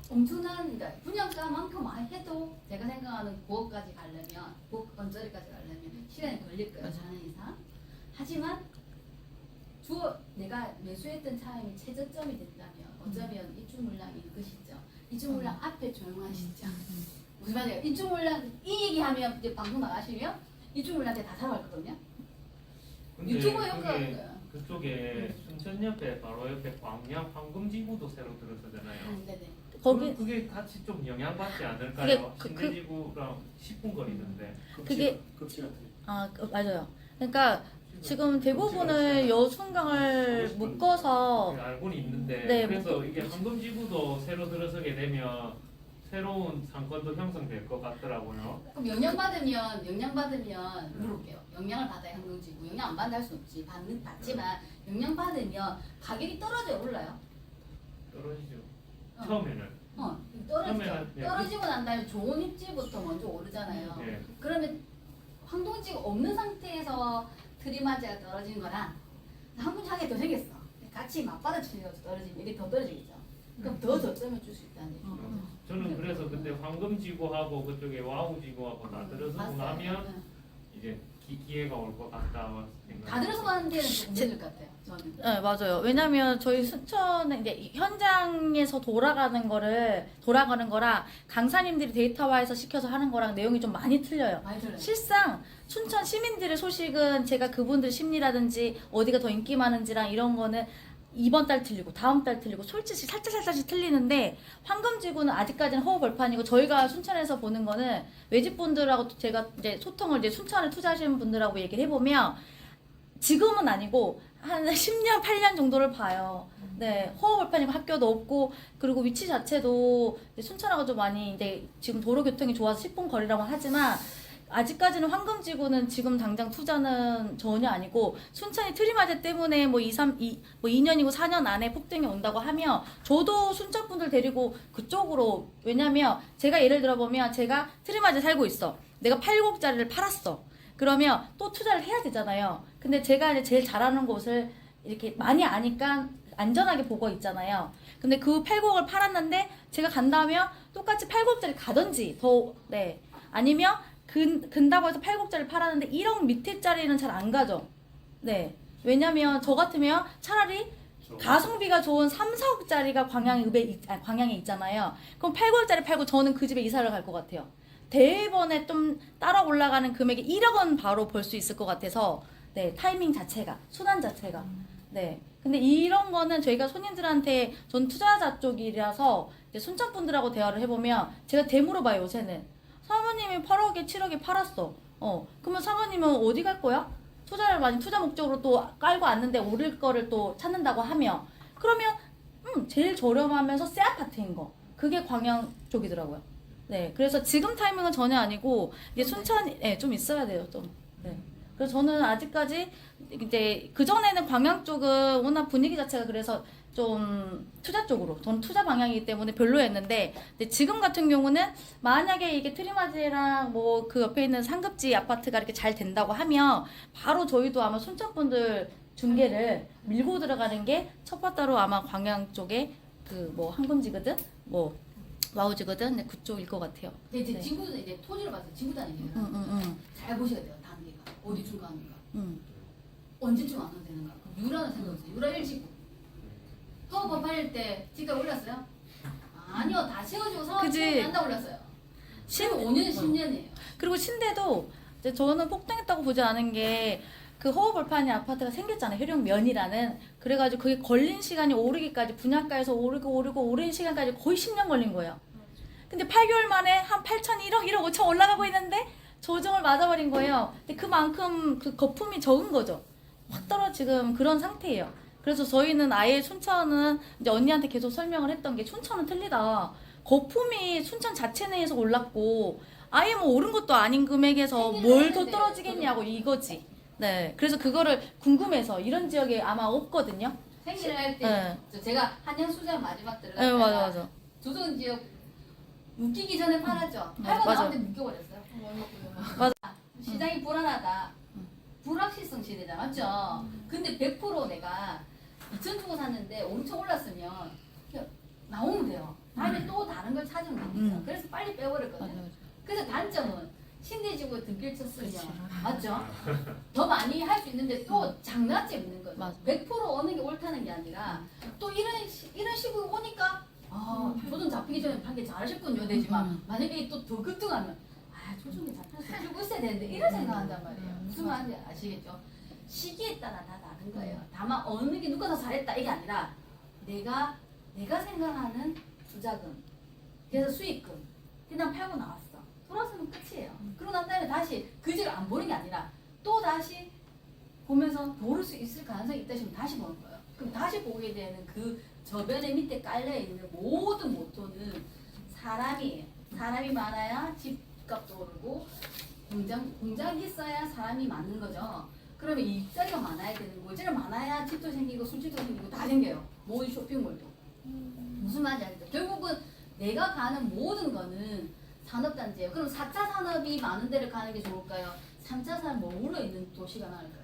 엄청난 그러니까 분양가만큼 해도 제가 생각하는 9억까지 가려면 9억 언저리까지 가려면 시간이 걸릴 거예요. 4년 이상. 하지만 내가 매수했던 차임이 최저점이 된다면 어쩌면 입주 물량이 그 시점, 입주 물량 앞에 조용한 시점. 무슨 말이에요? 입주 물량 이 얘기하면 이제 방송 나가시면 입주 물량한테 다 사갈 거거든요. 근데 유튜브에 효과가 그게 있어요. 그쪽에 순천 옆에 바로 옆에 광양 황금지구도 새로 들어서잖아요. 네네. 거기 그게 같이 좀 영향받지 그게 않을까요? 그- 신대지구랑 10분 거리는데. 그게- 급시가 틀려. 맞아요. 그러니까 지금 대부분을 여순강을 묶어서 그게 알고는 있는데 네, 그래서 이게 황금지구도 새로 들어서게 되면 새로운 상권도 형성될 것 같더라고요. 그럼 영향 받으면 물을게요. 영향을 받아야 한국지구. 영향 안 받는 할 수 없지. 받지만 영향 받으면 가격이 떨어져 올라요. 떨어지죠. 어. 처음에는. 처음에는, 예. 떨어지고 난 다음에 좋은 입지부터 먼저 오르잖아요. 예. 그러면 황동지구 없는 상태에서 트리마지가 떨어진 거랑 한국 장에 더 생겼어. 같이 맞받아치면서 떨어지면 이게 더 떨어지겠죠. 그럼 더 저점을 줄 수 있다는 얘기죠. 저는 그래서 그때 황금지구하고 그쪽에 와우지구하고 다 들어서고 맞아요. 나면 응. 이제 기회가 올 것 같다 생각. 다 들어서 가는 데는 조금 늦을 것 같아요. 저는. 네, 맞아요. 왜냐면 저희 순천은 이제 현장에서 돌아가는 거랑 강사님들이 데이터화해서 시켜서 하는 거랑 내용이 좀 많이 틀려요. 많이 들어요. 실상 춘천 시민들의 소식은 제가 그분들 심리라든지 어디가 더 인기 많은지랑 이런 거는 이번 달 틀리고 다음 달 틀리고 솔직히 살짝씩 틀리는데 황금지구는 아직까지는 허우 벌판이고 저희가 순천에서 보는 거는 외집분들하고 제가 이제 소통을 이제 순천에 투자하시는 분들하고 얘기를 해보면 지금은 아니고 한 10년, 8년 정도를 봐요. 네, 허우 벌판이고 학교도 없고 그리고 위치 자체도 이제 순천하고 좀 많이 이제 지금 도로 교통이 좋아서 10분 거리라고 하지만 아직까지는 황금지구는 지금 당장 투자는 전혀 아니고 순천이 트리마제 때문에 뭐 2년이고 4년 안에 폭등이 온다고 하면 저도 순천 분들 데리고 그쪽으로 왜냐면 제가 예를 들어 보면 제가 트리마제 살고 있어. 내가 8억짜리를 팔았어. 그러면 또 투자를 해야 되잖아요. 근데 제가 이제 제일 잘하는 곳을 이렇게 많이 아니까 안전하게 보고 있잖아요. 근데 그 8억을 팔았는데 제가 간다면 똑같이 8억짜리 가든지 네. 아니면 근다고 해서 8억짜리 팔았는데 1억 밑에짜리는 잘 안 가죠. 네. 왜냐면 저 같으면 차라리 가성비가 좋은 3, 4억짜리가 광양에 있잖아요. 그럼 8억짜리 팔고 저는 그 집에 이사를 갈 것 같아요. 대번에 좀 따라 올라가는 금액이 1억 원 바로 벌 수 있을 것 같아서 네, 타이밍 자체가, 순환 자체가. 네. 근데 이런 거는 저희가 손님들한테 전 투자자 쪽이라서 이제 순천 분들하고 대화를 해보면 제가 대물어봐요, 요새는. 사모님이 8억에 7억에 팔았어. 그러면 사모님은 어디 갈 거야? 투자 목적으로 또 깔고 왔는데 오를 거를 또 찾는다고 하면 그러면 제일 저렴하면서 새 아파트인 거. 그게 광양 쪽이더라고요. 네. 그래서 지금 타이밍은 전혀 아니고 이제 순천이 좀 있어야 돼요, 좀. 네. 그래서 저는 아직까지 이제 그전에는 광양 쪽은 워낙 분위기 자체가 그래서 좀 투자 쪽으로 저는 투자 방향이기 때문에 별로였는데 근데 지금 같은 경우는 만약에 이게 트리마지랑 뭐 그 옆에 있는 상급지 아파트가 이렇게 잘 된다고 하면 바로 저희도 아마 순천분들 중개를 밀고 들어가는 게 첫 번째로 아마 광양 쪽에 그 뭐 황금지거든 뭐 와우지거든 네, 그쪽일 것 같아요. 근데 이제 네. 친구들 이제 토지를 봐서 친구 다니면 잘 보셔야 돼요. 단계가 어디 출가하는가, 언제쯤 완성되는가. 유라는 생각없어요. 유라 119. 허브 팔릴 때 집값 올랐어요? 아니요, 다 채워주고 상황 그지? 채워준다 올렸어요. 신 5년, 10년이에요. 그리고 신대도 이제 저는 폭등했다고 보지 않은 게 그 허허벌판이 아파트가 생겼잖아요. 효령면이라는. 그래가지고 그게 걸린 시간이 오르기까지 분양가에서 오르고 오른 시간까지 거의 10년 걸린 거예요. 근데 8개월 만에 한 8천 1억 5천 올라가고 있는데 조정을 맞아버린 거예요. 근데 그만큼 그 거품이 적은 거죠. 확 떨어 지금 그런 상태예요. 그래서 저희는 아예 춘천은 이제 언니한테 계속 설명을 했던 게 춘천은 틀리다. 거품이 춘천 자체 내에서 올랐고 아예 뭐 오른 것도 아닌 금액에서 뭘 더 떨어지겠냐고 이거지. 네. 그래서 그거를 궁금해서 이런 지역에 아마 없거든요. 생일을 할 때 네. 제가 한양수장 마지막 네, 들어갔다가 맞아. 조정 지역 묶이기 전에 팔았죠. 네, 팔고 맞아. 나한테 묶여버렸어요. 맞아. 시장이 불안하다. 불확실성 시대다, 맞죠? 근데 100% 내가 2천 주고 샀는데 5천 올랐으면 그냥 나오면 돼요. 다음에 또 다른 걸 찾으면 됩니다. 그래서 빨리 빼버렸거든요. 맞아. 그래서 단점은 신대지구 등길 쳤으면 맞죠? 더 많이 할 수 있는데 또 장단점이 있는 거죠. 맞아. 100% 어느 게 옳다는 게 아니라 또 이런 식으로 오니까 조정 잡히기 전에 판게 잘하셨군요 되지만 만약에 또 더 급등하면 조정이 잡혀서 들고 있어야 되는데 이런 생각한단 말이에요. 무슨 말인지 아시겠죠? 시기에 따라 다 다른 거예요. 다만 어느 게 누가 더 잘했다 이게 아니라 내가 생각하는 투자금 그래서 수익금 그냥 팔고 나왔어. 돌아서면 끝이에요. 그러고 난 다음에 다시 그 집을 안 보는 게 아니라 또 다시 보면서 모를 수 있을 가능성이 있다 싶으면 다시 보는 거예요. 그럼 다시 보게 되는 그 저변의 밑에 깔려있는 모든 모토는 사람이에요. 사람이 많아야 집값도 오르고 공장이 있어야 사람이 많은 거죠. 그러면 일자리가 많아야 되는 거고 일자리가 많아야 집도 생기고 술집도 생기고 다 생겨요. 모든 쇼핑몰도. 무슨 말인지 알겠죠? 결국은 내가 가는 모든 거는 산업단지예요. 그럼 4차 산업이 많은 데를 가는 게 좋을까요? 3차 산업 머물러 있는 도시가 나을까요?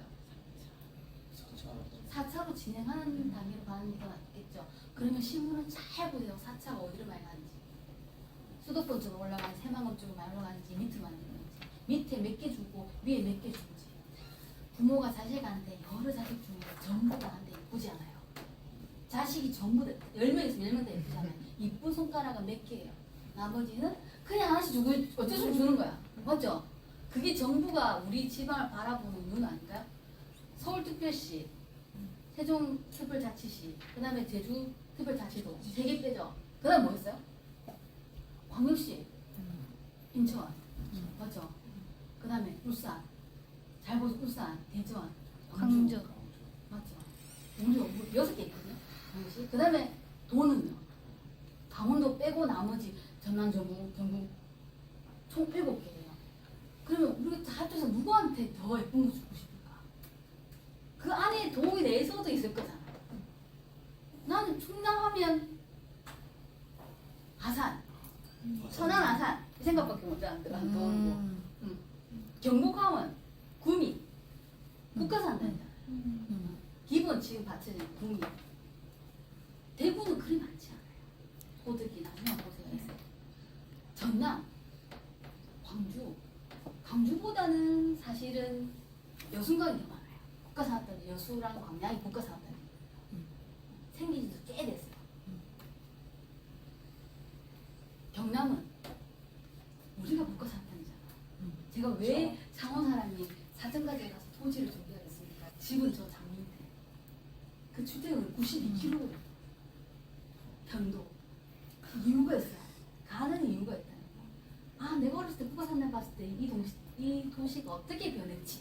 4차로 진행하는 단계로 가는 게 더 낫겠죠. 그러면 신문을 잘 보세요. 4차가 어디로 많이 가는지. 수도권 쪽으로 올라가는지 새만금 쪽으로 많이 올라가는지 밑으로 많이 올라가는지 밑에 몇 개 주고 위에 몇 개 주는지 부모가 자식한테 여러 자식 중에 전부 다 한테 예쁘지 않아요. 자식이 전부 다 10명 있으면 10명 다 예쁘잖아요. 이쁜 손가락은 몇 개예요. 나머지는 그냥 하나씩 주고 어쩔 수 없이 주는 거야. 맞죠? 그게 정부가 우리 지방을 바라보는 눈 아닐까요? 서울특별시, 세종특별자치시, 그 다음에 제주특별자치도 3개 빼죠. 그 다음 뭐 있어요? 광역시, 인천, 맞죠? 그 다음에 울산, 잘 보세요. 울산, 대전, 광주. 맞죠? 우리 6개 있거든요. 광역시. 그 다음에 도는요. 강원도 빼고 나머지 전남, 전북 총 7개예요. 그러면 우리가 다 합쳐서 누구한테 더 예쁜 거 주고 싶을까? 그 안에 동이 내에서도 있을 거잖아. 나는 충남하면 아산, 천안 아산 이 생각밖에 못 하는데 안 떠오르고 경북하면 구미, 국가산단이잖아요. 기본 지금 받쳐지는 구미. 대구는 그리 많지 않아요. 소득이 나중에 보세요. 전남, 광주보다는 사실은 여수가 더 많아요. 국가산업단지 여수랑 광양이 국가산업단지 생긴 지도 꽤 됐어요. 경남은 우리가 국가산업단지잖아. 제가 왜 창원 사람이 사정가지에 가서 토지를 준비하겠습니까? 집은 저 장미인데 그 주택은 92kg예요. 편도 이유가 있어요. 가는 이유가 있다는 거. 내가 어렸을 때 국가산업 봤을 때 이 도시가 어떻게 변했지.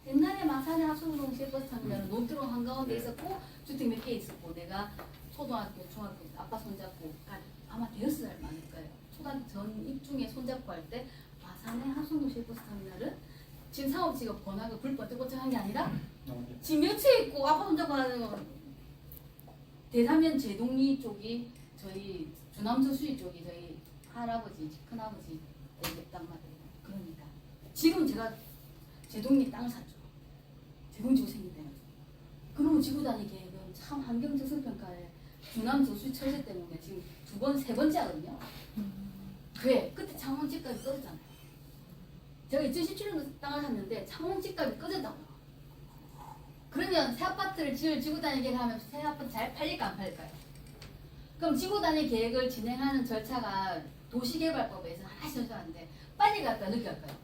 옛날에 마산에 합성동 시외버스터미널은 논두렁 한가운데 있었고 주택 몇 개 있었고 내가 초등학교, 중학교 아빠 손잡고 아마 5살 많을 거예요. 초등학교 전 입중에 손잡고 할 때 마산의 합성동 시외버스터미널은 지금 사업지가 번화가 불 번쩍번쩍한 게 아니라 집 몇 채 있고 아빠 손잡고 하는 거 대사면 제동리 쪽이 저희 주남서 수리 쪽이 저희 할아버지, 큰아버지 땅 말이에요. 그러니까 지금 제가 제동리 땅을 샀죠. 제동지구 생긴다면 그러면 지구단위 계획은 참 환경적성평가에 주남서 수리 철새 때문에 지금 2번, 3번째 하거든요. 왜? 그때 창원 집값이 꺼졌잖아요. 제가 2017년도 땅을 샀는데 창원 집값이 꺼졌다고요. 그러면 새 아파트를 지을 지구단위 계획하면 새 아파트 잘 팔릴까 안 팔릴까요? 그럼 지구 단위 계획을 진행하는 절차가 도시개발법에서 하나씩 설정하는데 빨리 갈까요? 늦게 갈까요?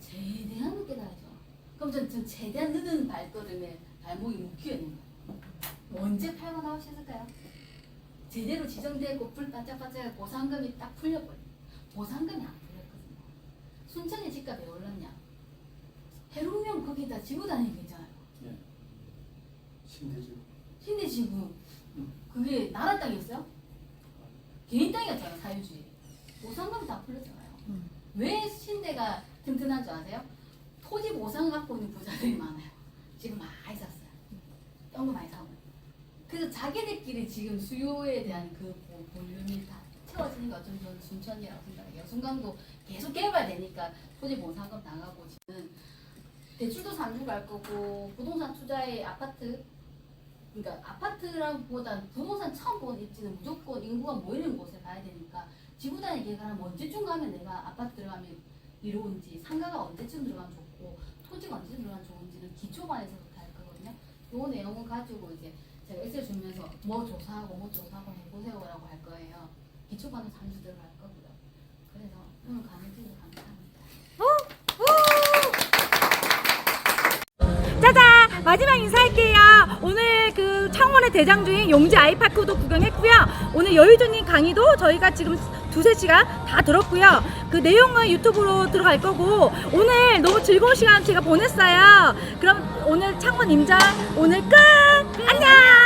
최대한 늦게 가야죠. 그럼 전 최대한 늦은 발걸음에 발목이 묶여 있는 거예요. 언제 팔고 나올 수 있을까요? 제대로 지정되고 불 반짝반짝하게 보상금이 딱 풀려버려요. 보상금이 안 풀렸거든요. 순천이 집값 왜 올랐냐? 해로면 거기다 지구 단위 괜찮아요. 예. 신대지구. 신대지구 그게 나라 땅이었어요? 개인 땅이었잖아. 사유지. 보상금이 다 풀렸잖아요. 왜 신대가 튼튼한 줄 아세요? 토지 보상 갖고 있는 부자들이 많아요. 지금 많이 샀어요. 연금 많이 사고. 그래서 자기들끼리 지금 수요에 대한 그 볼륨이 다 채워지니까 어쩌면 저는 순천이라고 생각해요. 순간도 계속 개발되니까 토지 보상금 나가고 지금 대출도 3주 갈 거고 부동산 투자에 아파트 그러니까 아파트라기보단 부동산 처음 본 입지는 무조건 인구가 모이는 곳에 가야 되니까 지구 단위 계획하면 언제쯤 가면 내가 아파트 들어가면 이로운지 상가가 언제쯤 들어가면 좋고 토지가 언제쯤 들어가면 좋은지는 기초반에서부터 할 거거든요. 요 내용을 가지고 이제 제가 엑셀 주면서 뭐 조사하고 해보세요라고 할 거예요. 기초반은 3주 들어갈 거고요. 그래서 오늘 강의 주셔서 감사합니다. 짜잔! 마지막 인사할게요. 오늘 그 창원의 대장주인 용지 아이파크도 구경했고요. 오늘 여유주님 강의도 저희가 지금 2-3시간 다 들었고요. 그 내용은 유튜브로 들어갈 거고 오늘 너무 즐거운 시간 제가 보냈어요. 그럼 오늘 창원 임장 오늘 끝! 안녕!